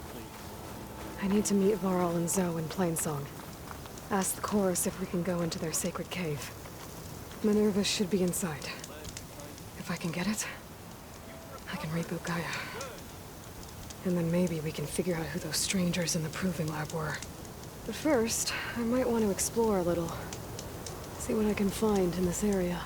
I need to meet Varl and Zoe in Plainsong. Ask the chorus if we can go into their sacred cave. Minerva should be inside. If I can get it, I can reboot Gaia. And then maybe we can figure out who those strangers in the proving lab were. But first, I might want to explore a little. See what I can find in this area.